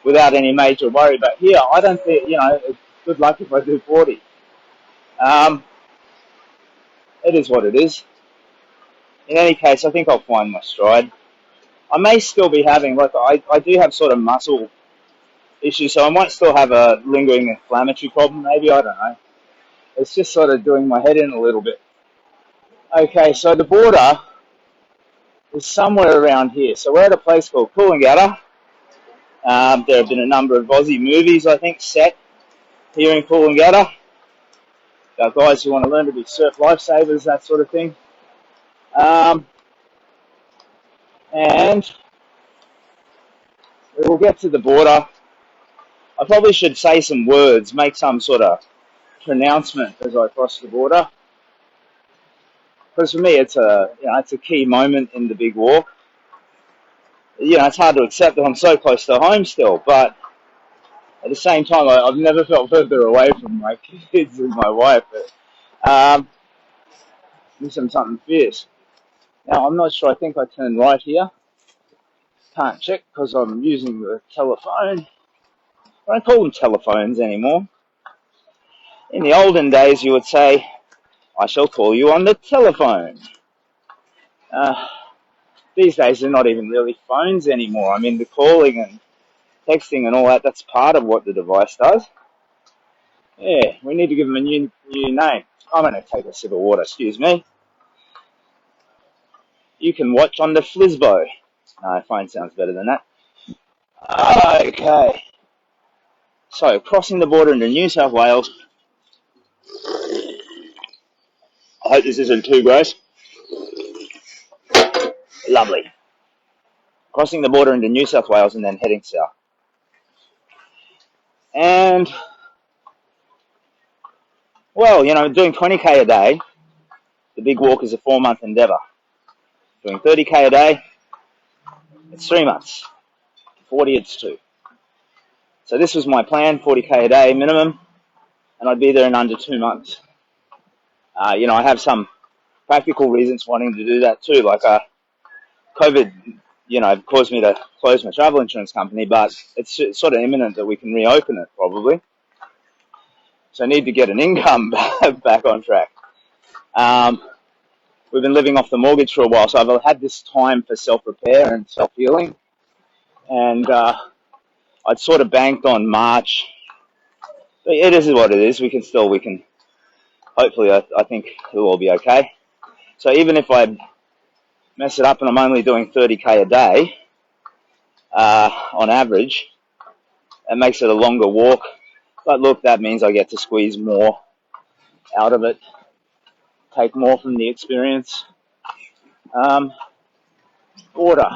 without any major worry. But here I don't think, good luck if I do 40. Um, it is what it is. In any case, I think I'll find my stride. I may still be having, I do have sort of muscle issues, so I might still have a lingering inflammatory problem, maybe, I don't know. It's just sort of doing my head in a little bit. Okay, so the border is somewhere around here. So we're at a place called Coolangatta. There have been a number of Aussie movies, I think, set here in Coolangatta. Guys who want to learn to be surf lifesavers, that sort of thing. And we will get to the border. I probably should say some words, make some sort of pronouncement as I cross the border. Because for me, it's a key moment in the big walk. It's hard to accept that I'm so close to home still, but at the same time, I've never felt further away from my kids and my wife. But miss them something fierce. Now, I'm not sure. I think I turned right here. Can't check because I'm using the telephone. I don't call them telephones anymore. In the olden days, you would say, I shall call you on the telephone. These days, they're not even really phones anymore. I mean, the calling and texting and all that, that's part of what the device does. Yeah, we need to give them a new name. I'm going to take a sip of water, excuse me. You can watch on the Flisbo. No, phone sounds better than that. Okay. So, crossing the border into New South Wales. I hope this isn't too gross. Lovely. Crossing the border into New South Wales and then heading south. And, well, doing 20k a day, the big walk is a 4-month endeavour. Doing 30k a day, it's 3 months. 40, it's 2. So this was my plan, 40k a day minimum, and I'd be there in under 2 months. I have some practical reasons wanting to do that too, like COVID, caused me to close my travel insurance company, but it's sort of imminent that we can reopen it probably. So I need to get an income back on track. We've been living off the mortgage for a while, so I've had this time for self-repair and self-healing, and I'd sort of banked on March. But it is what it is. We can hopefully, I think it'll all be okay. So even if I mess it up and I'm only doing 30k a day on average, it makes it a longer walk. But look, that means I get to squeeze more out of it, take more from the experience. Border.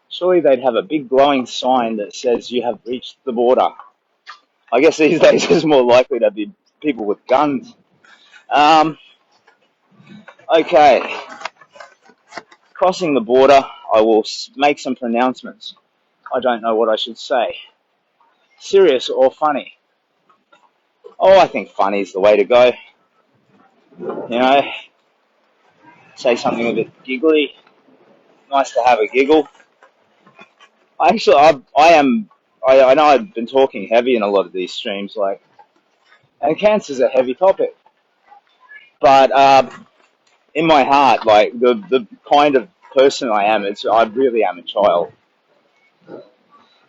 Surely they'd have a big glowing sign that says you have reached the border. I guess these days it's more likely to be people with guns. Okay, crossing the border, I will make some pronouncements. I don't know what I should say. Serious or funny? Oh, I think funny is the way to go. You know, say something a bit giggly. Nice to have a giggle. Actually, I know I've been talking heavy in a lot of these streams, like, and cancer's a heavy topic. But in my heart, like the kind of person I am, I really am a child,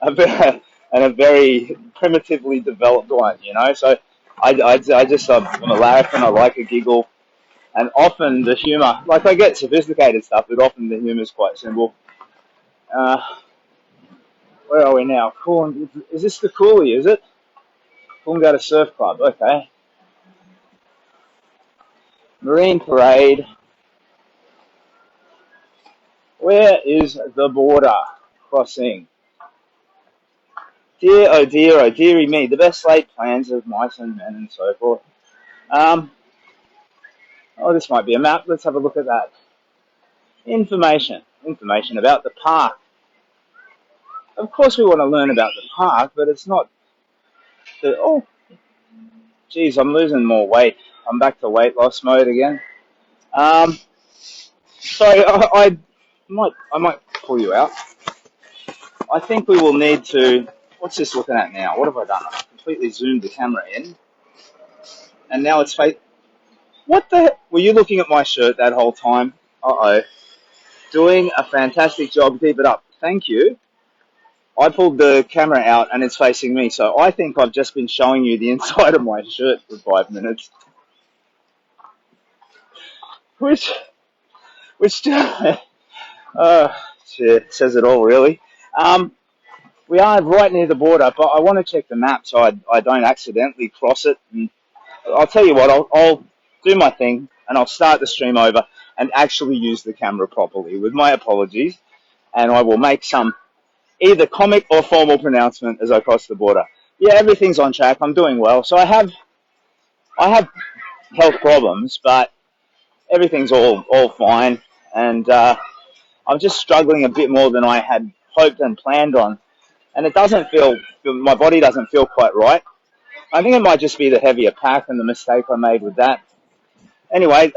and a very primitively developed one, you know. So I'm a larrikin. I like a giggle, and often the humour, like I get sophisticated stuff, but often the humour is quite simple. Uh, where are we now? Cool. Is this the Coolie? Is it? Coolangatta Surf Club. Okay. Marine Parade. Where is the border crossing? Dear, oh dearie me, the best laid plans of mice and men and so forth. Oh, this might be a map. Let's have a look at that. Information about the park. Of course we want to learn about the park, but it's not oh, geez, I'm losing more weight. I'm back to weight loss mode again. So I might pull you out. I think we will need to, what's this looking at now? What have I done? I've completely zoomed the camera in, and now it's fake. What the heck? Were you looking at my shirt that whole time? Uh-oh. Doing a fantastic job. Keep it up. Thank you. I pulled the camera out and it's facing me, so I think I've just been showing you the inside of my shirt for 5 minutes. Which shit, says it all, really. We are right near the border, but I want to check the map so I don't accidentally cross it. And I'll tell you what, I'll do my thing and I'll start the stream over and actually use the camera properly, with my apologies, and I will make some either comic or formal pronouncement as I cross the border. Yeah, everything's on track. I'm doing well. So I have health problems, but everything's all fine, and I'm just struggling a bit more than I had hoped and planned on, and it doesn't feel, my body doesn't feel quite right. I think it might just be the heavier pack and the mistake I made with that. Anyway,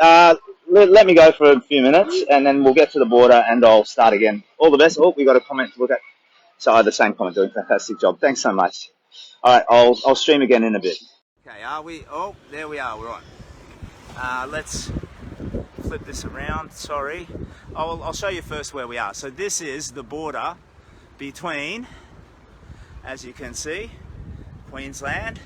let me go for a few minutes, and then we'll get to the border, and I'll start again. All the best. Oh, we got a comment to look at. So the same comment, doing a fantastic job. Thanks so much. All right, I'll stream again in a bit. Okay, are we? Oh, there we are. We're on. Let's flip this around. Sorry. I'll show you first where we are. So this is the border between, as you can see, Queensland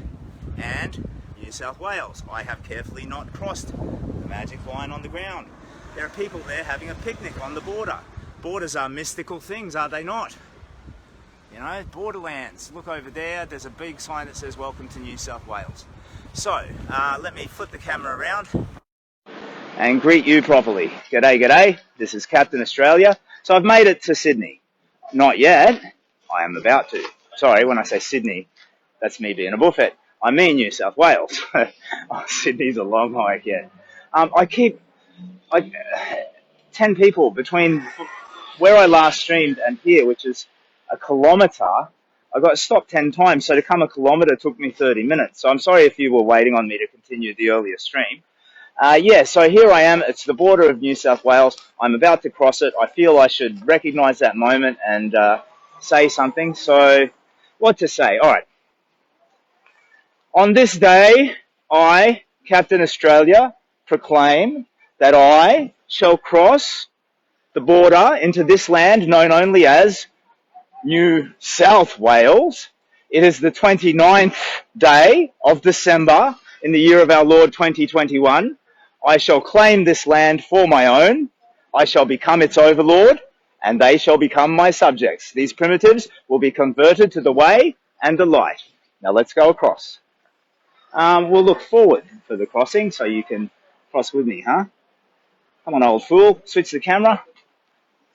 and New South Wales. I have carefully not crossed the magic line on the ground. There are people there having a picnic on the border. Borders are mystical things, are they not? You know, borderlands. Look over there, there's a big sign that says welcome to New South Wales. So, let me flip the camera around and greet you properly. G'day, g'day. This is Captain Australia. So I've made it to Sydney. Not yet. I am about to. Sorry, when I say Sydney, that's me being a buffet. I mean New South Wales. Sydney's a long hike yet. 10 people between where I last streamed and here, which is a kilometre. I got stopped 10 times, so to come a kilometre took me 30 minutes. So I'm sorry if you were waiting on me to continue the earlier stream. Yeah, so here I am. It's the border of New South Wales. I'm about to cross it. I feel I should recognise that moment and say something. So, what to say? All right. On this day, I, Captain Australia, proclaim that I shall cross the border into this land known only as New South Wales. It is the 29th day of December in the year of our Lord 2021. I shall claim this land for my own. I shall become its overlord, and they shall become my subjects. These primitives will be converted to the way and the light. Now let's go across. We'll look forward for the crossing so you can cross with me, huh? Come on, old fool. Switch the camera.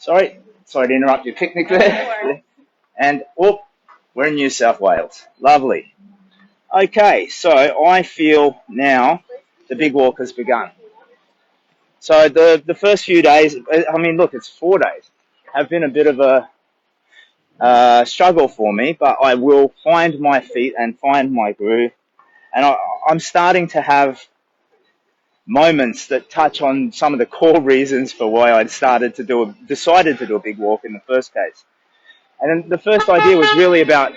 Sorry to interrupt your picnic there. And, we're in New South Wales. Lovely. Okay, so I feel now the big walk has begun. So the first few days, I mean, look, it's 4 days, have been a bit of a struggle for me, but I will find my feet and find my groove. And I'm starting to have moments that touch on some of the core reasons for why I decided to do a big walk in the first case. And the first idea was really about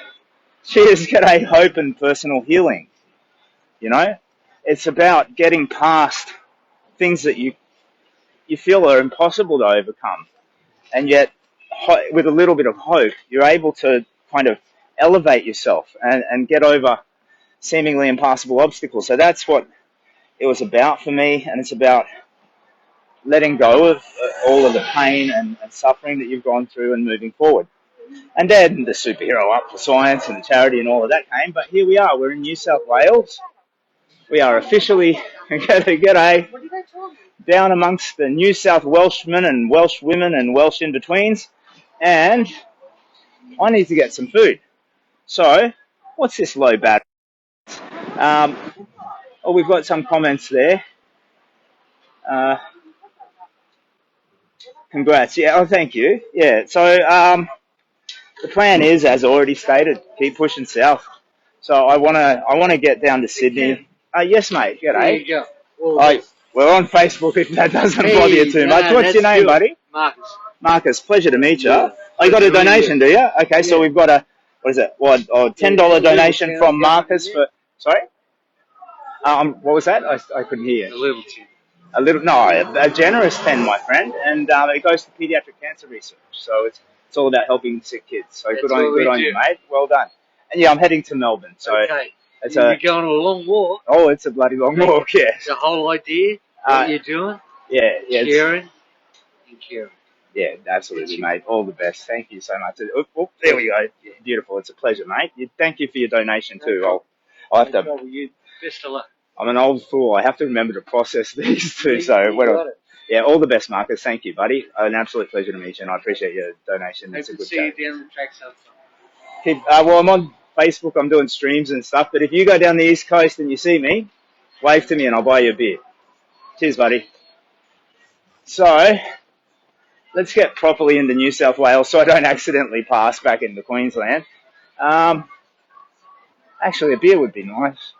cheers, g'day, hope, and personal healing. You know, it's about getting past things that you feel are impossible to overcome, and yet with a little bit of hope, you're able to kind of elevate yourself and get over seemingly impossible obstacles. So that's what it was about for me, and it's about letting go of all of the pain and suffering that you've gone through and moving forward. And then the superhero up for science and charity and all of that came, but here we are, we're in New South Wales. We are officially, g'day, down amongst the New South Welshmen and Welsh women and Welsh in-betweens, and I need to get some food. So, what's this low battery? We've got some comments there. Congrats. Yeah, thank you. Yeah, so the plan is, as already stated, keep pushing south. So I wanna get down to Sydney. Yes, mate. G'day. There you go. Well, we're on Facebook if that doesn't bother you too much. What's your name, buddy? Marcus. Marcus, pleasure to meet you. Yeah, You got a donation, do you? Okay, so we've got a, what is it? $10 donation from Marcus for, sorry? What was that? I couldn't hear. A little too. A generous 10, my friend, and it goes to pediatric cancer research. So it's all about helping sick kids. So good on you, mate. Well done. And yeah, I'm heading to Melbourne. So okay. You're going on a long walk. Oh, it's a bloody long walk, yeah. The whole idea, what you're doing. Yeah. Caring. Yeah, absolutely, mate. All the best. Thank you so much. There we go. Yeah. Beautiful. It's a pleasure, mate. Thank you for your donation too. I'll have to. Best of luck. I'm an old fool. I have to remember to process these too. Yeah, all the best, Marcus. Thank you, buddy. An absolute pleasure to meet you, and I appreciate your donation. It's a good see you down the track sometime. Well, I'm on Facebook. I'm doing streams and stuff. But if you go down the East Coast and you see me, wave to me and I'll buy you a beer. Cheers, buddy. So let's get properly into New South Wales so I don't accidentally pass back into Queensland. Actually, a beer would be nice.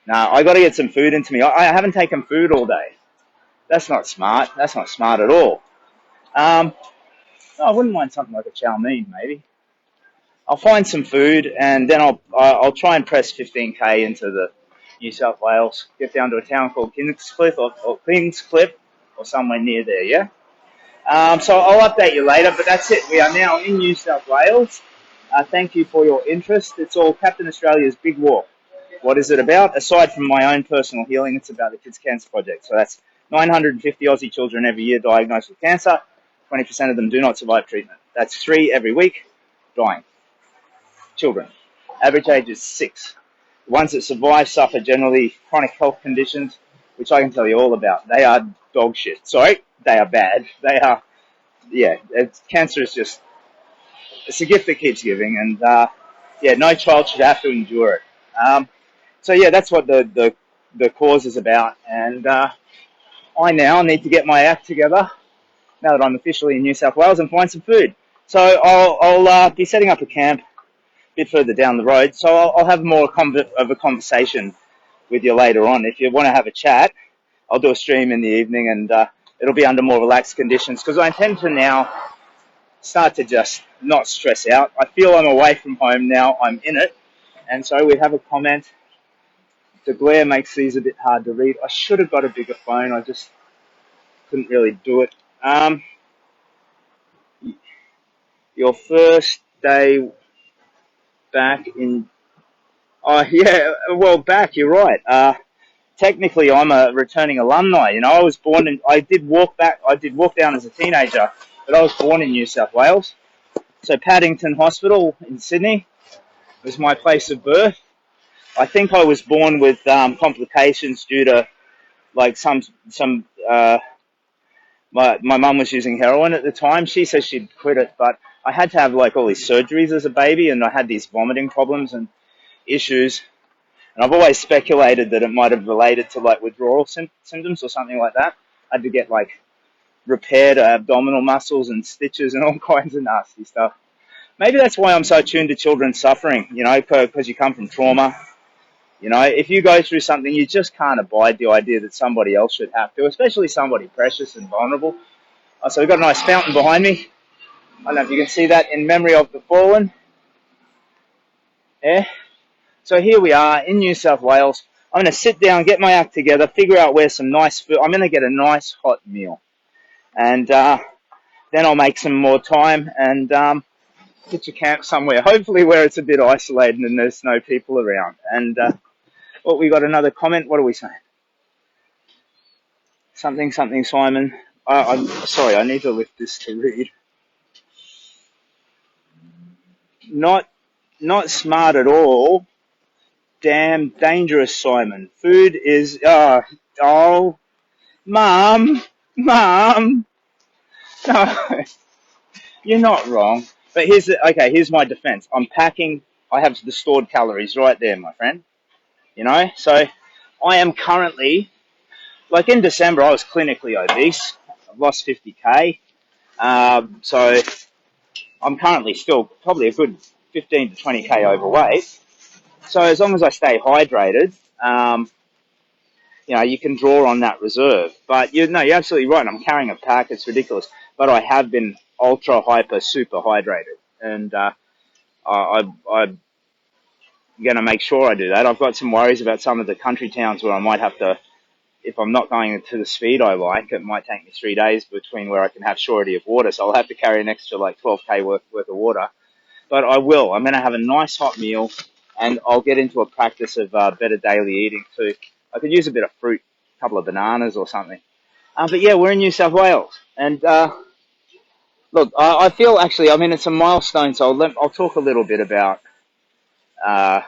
No, I got to get some food into me. I haven't taken food all day. That's not smart. That's not smart at all. I wouldn't mind something like a chow mein, maybe. I'll find some food and then I'll try and press 15k into the New South Wales. Get down to a town called Kingscliff or somewhere near there. Yeah. So I'll update you later. But that's it. We are now in New South Wales. Thank you for your interest. It's all Captain Australia's Big Walk. What is it about? Aside from my own personal healing, it's about the Kids Cancer Project. So that's 950 Aussie children every year diagnosed with cancer. 20% of them do not survive treatment. That's 3 every week dying. Children. Average age is 6. The ones that survive suffer generally chronic health conditions, which I can tell you all about. They are dog shit. Sorry, they are bad. They are, cancer is just, it's a gift that keeps giving, and no child should have to endure it. That's what the cause is about, and I now need to get my act together now that I'm officially in New South Wales and find some food. So I'll be setting up a camp a bit further down the road, so I'll have more of a conversation with you later on. If you want to have a chat, I'll do a stream in the evening, and it'll be under more relaxed conditions, because I intend to now start to just not stress out. I feel I'm away from home now, I'm in it, and so we have a comment. The glare makes these a bit hard to read. I should have got a bigger phone, I just couldn't really do it. Your first day back in... back, you're right. Technically, I'm a returning alumni. You know, I was born in... I did walk down as a teenager, but I was born in New South Wales. So Paddington Hospital in Sydney was my place of birth. I think I was born with complications due to like some my mum was using heroin at the time. She says she'd quit it, but I had to have like all these surgeries as a baby, and I had these vomiting problems and issues. And I've always speculated that it might have related to like withdrawal symptoms or something like that. I had to get like repaired abdominal muscles and stitches and all kinds of nasty stuff. Maybe that's why I'm so attuned to children's suffering, you know, because you come from trauma. You know, if you go through something, you just can't abide the idea that somebody else should have to, especially somebody precious and vulnerable. So we've got a nice fountain behind me. I don't know if you can see that, in memory of the fallen. Yeah. So here we are in New South Wales. I'm going to sit down, get my act together, figure out where some nice food. I'm going to get a nice hot meal, and then I'll make some more time and pitch a camp somewhere. Hopefully, where it's a bit isolated and there's no people around. And we got another comment. What are we saying? Something, Simon. I'm sorry. I need to lift this to read. Not smart at all. Damn dangerous, Simon. Food is oh, Mum, no, you're not wrong. But here's my defense. I'm packing. I have the stored calories right there, my friend. You know, so I am currently, like in December, I was clinically obese. I've lost 50 kg. So I'm currently still probably a good 15 to 20 kg overweight. So as long as I stay hydrated, you know, you can draw on that reserve. But you're absolutely right. I'm carrying a pack. It's ridiculous. But I have been ultra, hyper, super hydrated. And I'm going to make sure I do that. I've got some worries about some of the country towns where I might have to, if I'm not going to the speed I like, it might take me 3 days between where I can have surety of water. So I'll have to carry an extra like 12 kg worth of water. But I will. I'm going to have a nice hot meal, and I'll get into a practice of better daily eating too. I could use a bit of fruit, a couple of bananas or something. But yeah, we're in New South Wales, and look, I feel actually, I mean, it's a milestone, so I'll talk a little bit about uh,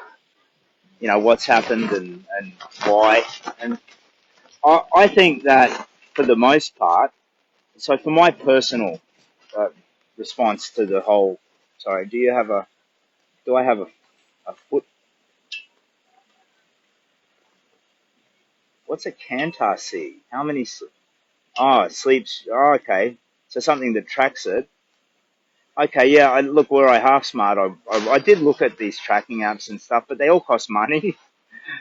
you know, what's happened and why. And I think that for the most part, so for my personal uh, response to the whole, sorry, do I have a foot? What's a cantar seed? How many? Oh, it sleeps. Oh, okay. So something that tracks it. Okay, yeah. I look where I half smart. I did look at these tracking apps and stuff, but they all cost money.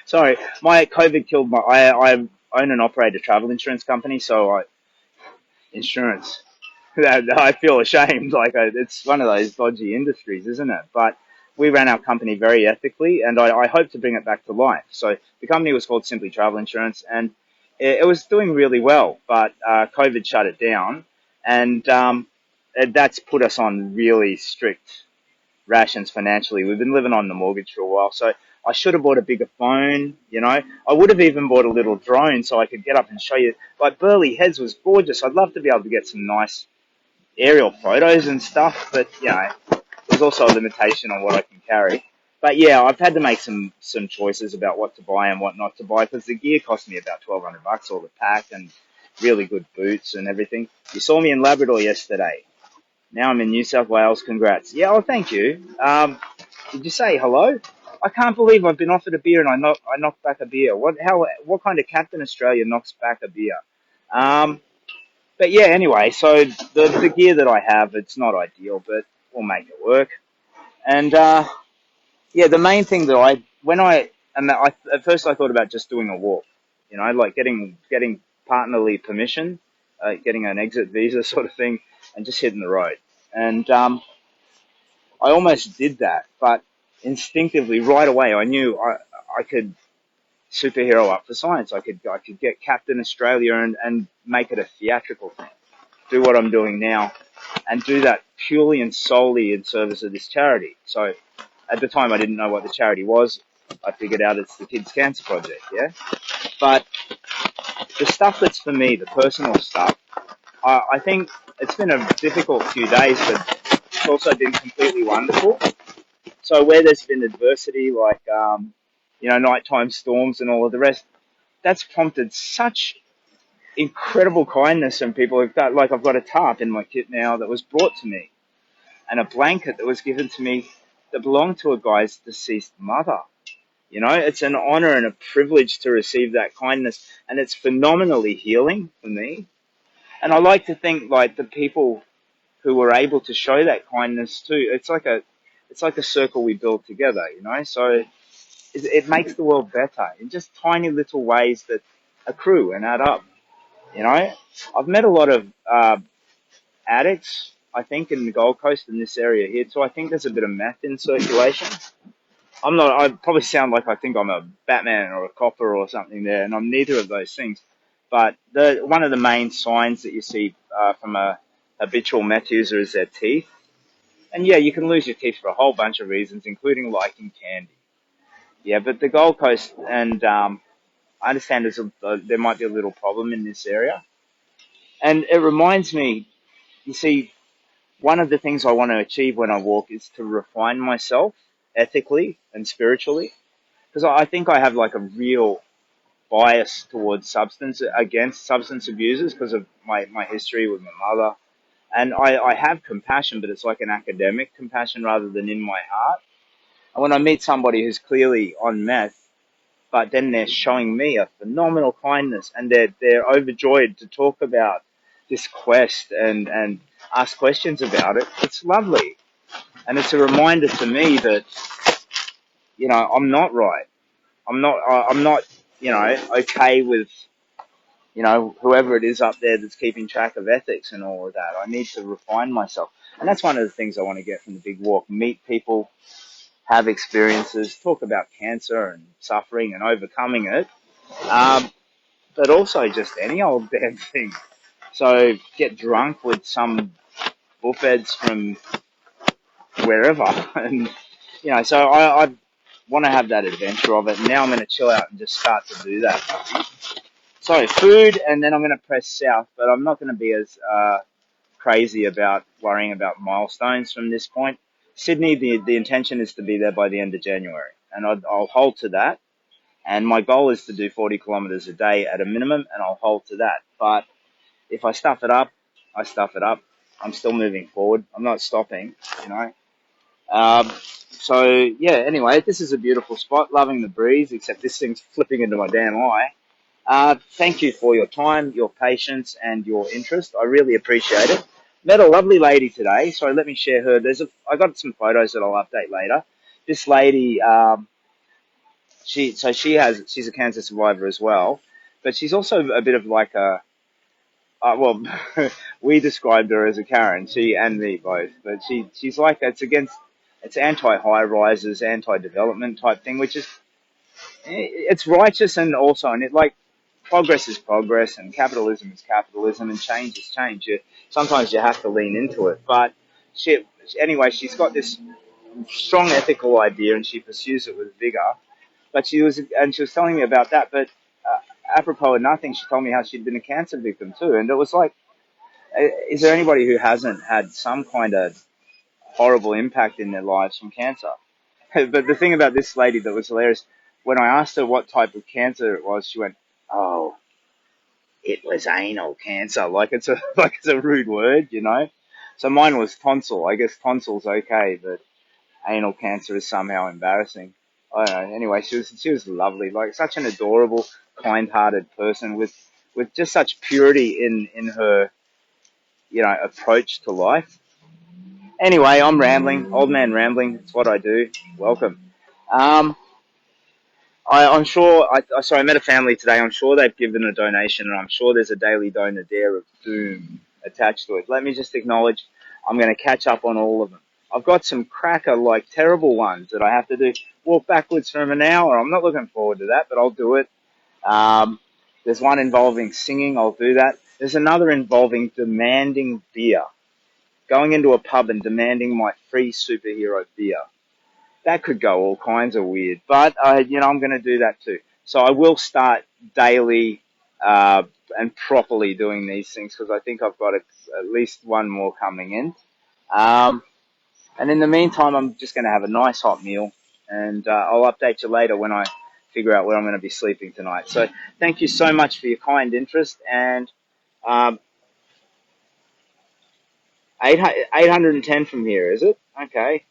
Sorry, my COVID killed my. I own and operate a travel insurance company, so insurance. That I feel ashamed. Like it's one of those dodgy industries, isn't it? But we ran our company very ethically, and I hope to bring it back to life. So the company was called Simply Travel Insurance, and it was doing really well. But COVID shut it down, and that's put us on really strict rations financially. We've been living on the mortgage for a while, so I should have bought a bigger phone. You know, I would have even bought a little drone so I could get up and show you. Like Burley Heads was gorgeous. I'd love to be able to get some nice aerial photos and stuff, but you know, there's also a limitation on what I can carry. But yeah, I've had to make some choices about what to buy and what not to buy because the gear cost me about $1,200, all the pack and really good boots and everything. You saw me in Labrador yesterday. Now I'm in New South Wales. Congrats. Yeah, oh, thank you. Did you say hello? I can't believe I've been offered a beer and I knocked back a beer. What kind of captain Australia knocks back a beer? But yeah, anyway, so the gear that I have, it's not ideal, but we'll make it work. And yeah, the main thing that at first I thought about just doing a walk, you know, like getting partnerly permission, getting an exit visa sort of thing, and just hitting the road. And I almost did that, but instinctively, right away, I knew I could superhero up for science. I could get Captain Australia and make it a theatrical thing. Do what I'm doing now, and do that purely and solely in service of this charity. So at the time, I didn't know what the charity was. I figured out it's the Kids Cancer Project, yeah? But the stuff that's for me, the personal stuff, I think it's been a difficult few days, but it's also been completely wonderful. So where there's been adversity, like, you know, nighttime storms and all of the rest, that's prompted such incredible kindness from people. Who've got, like, I've got a tarp in my kit now that was brought to me, and a blanket that was given to me that belonged to a guy's deceased mother. You know, it's an honor and a privilege to receive that kindness, and it's phenomenally healing for me. And I like to think, like, the people who were able to show that kindness too, it's like a circle we build together, you know. So it makes the world better in just tiny little ways that accrue and add up. You know, I've met a lot of addicts, I think, in the Gold Coast in this area here too. I think there's a bit of meth in circulation. I'm not. I probably sound like I think I'm a Batman or a copper or something there, and I'm neither of those things. But one of the main signs that you see from a habitual meth user is their teeth. And yeah, you can lose your teeth for a whole bunch of reasons, including liking candy. Yeah, but the Gold Coast, and I understand there might be a little problem in this area. And it reminds me, you see, one of the things I want to achieve when I walk is to refine myself ethically and spiritually. Because I think I have like a real bias towards against substance abusers because of my history with my mother. And I have compassion, but it's like an academic compassion rather than in my heart. And when I meet somebody who's clearly on meth, but then they're showing me a phenomenal kindness and they're overjoyed to talk about this quest and ask questions about it, it's lovely. And it's a reminder to me that, you know, I'm not right. I'm not, you know, okay with, you know, whoever it is up there that's keeping track of ethics and all of that. I need to refine myself. And that's one of the things I want to get from the big walk. Meet people, have experiences, talk about cancer and suffering and overcoming it. But also just any old damn thing. So get drunk with some bullfeds from wherever. And, you know, so I want to have that adventure of it. And now I'm going to chill out and just start to do that. So food, and then I'm going to press south, but I'm not going to be as crazy about worrying about milestones from this point. Sydney, the intention is to be there by the end of January, and I'll hold to that. And my goal is to do 40 kilometers a day at a minimum, and I'll hold to that. But if I stuff it up, I stuff it up. I'm still moving forward. I'm not stopping, you know. Um, so yeah. Anyway, this is a beautiful spot. Loving the breeze, except this thing's flipping into my damn eye. Thank you for your time, your patience, and your interest. I really appreciate it. Met a lovely lady today, so let me share her. I got some photos that I'll update later. This lady, she's a cancer survivor as well, but she's also a bit of like well, we described her as a Karen, she and me both, but she's like, it's anti-high rises, anti-development type thing, which is, it's righteous and also, and it like, progress is progress and capitalism is capitalism and change is change. Sometimes you have to lean into it. But anyway, she's got this strong ethical idea and she pursues it with vigor. But she was telling me about that. But apropos of nothing, she told me how she'd been a cancer victim too. And it was like, is there anybody who hasn't had some kind of horrible impact in their lives from cancer? But the thing about this lady that was hilarious, when I asked her what type of cancer it was, she went, "Oh, it was anal cancer." Like it's a like it's a rude word, you know. So mine was tonsil. I guess tonsil's okay, but anal cancer is somehow embarrassing. I don't know. Anyway, she was lovely, like such an adorable, kind-hearted person with just such purity in her, you know, approach to life. Anyway, I'm rambling, old man rambling. It's what I do. Welcome. Um, I'm sure. I met a family today. I'm sure they've given a donation, and I'm sure there's a daily donor there of doom attached to it. Let me just acknowledge. I'm going to catch up on all of them. I've got some cracker, like terrible ones that I have to do. Walk backwards from an hour. I'm not looking forward to that, but I'll do it. Um, there's one involving singing. I'll do that. There's another involving demanding beer. Going into a pub and demanding my free superhero beer. That could go all kinds of weird, but you know, I'm going to do that too. So I will start daily and properly doing these things because I think I've got at least one more coming in. Um, and in the meantime, I'm just going to have a nice hot meal, and I'll update you later when I figure out where I'm going to be sleeping tonight. So thank you so much for your kind interest. And 810 from here, is it? Okay.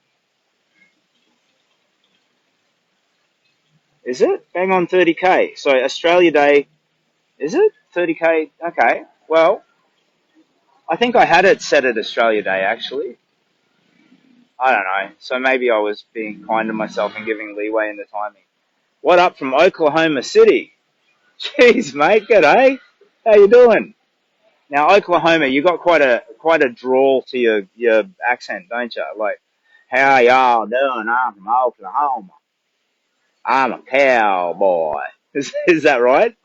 Is it? Bang on 30K. So Australia Day, is it? 30K? Okay. Well, I think I had it set at Australia Day, actually. I don't know. So maybe I was being kind to myself and giving leeway in the timing. What up from Oklahoma City? Jeez, mate. G'day. How you doing? Now, Oklahoma, you got quite a drawl to your accent, don't you? Like, how y'all doing? I'm from Oklahoma. I'm a cowboy. Is that right?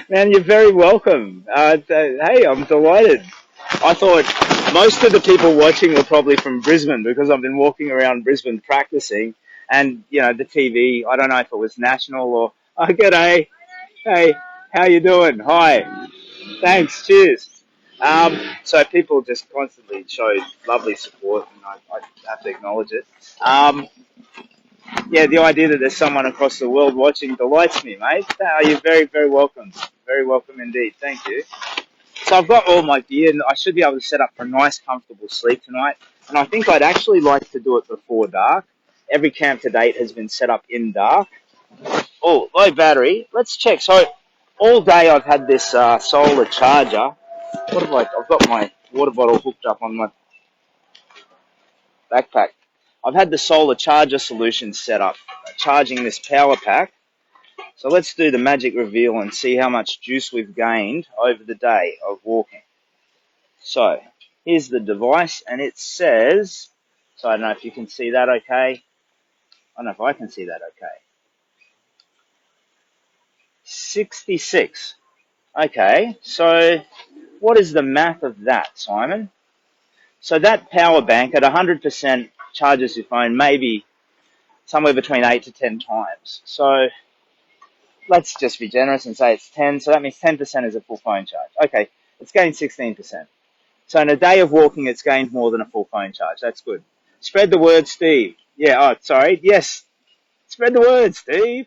Man, you're very welcome. Hey, I'm delighted. I thought most of the people watching were probably from Brisbane because I've been walking around Brisbane practicing, and the TV. I don't know if it was national or. Oh, g'day. Hey, how you doing? Hi. Thanks. Cheers. So people just constantly show lovely support, and I have to acknowledge it. Yeah, the idea that there's someone across the world watching delights me, mate. You're very, very welcome. Very welcome indeed. Thank you. So I've got all my gear, and I should be able to set up for a nice, comfortable sleep tonight. And I think I'd actually like to do it before dark. Every camp to date has been set up in dark. Oh, low battery. Let's check. So all day I've had this solar charger. What have I? I've got my water bottle hooked up on my backpack. I've had the solar charger solution set up, charging this power pack. So let's do the magic reveal and see how much juice we've gained over the day of walking. So here's the device, and it says, so I don't know if you can see that okay. I don't know if I can see that okay. 66. Okay, so what is the math of that, Simon? So that power bank at 100% charges your phone maybe somewhere between 8 to 10 times. So let's just be generous and say it's 10. So that means 10% is a full phone charge. Okay, it's gained 16%. So in a day of walking, it's gained more than a full phone charge. That's good. Spread the word, Steve. Yeah, oh, sorry. Yes, spread the word, Steve.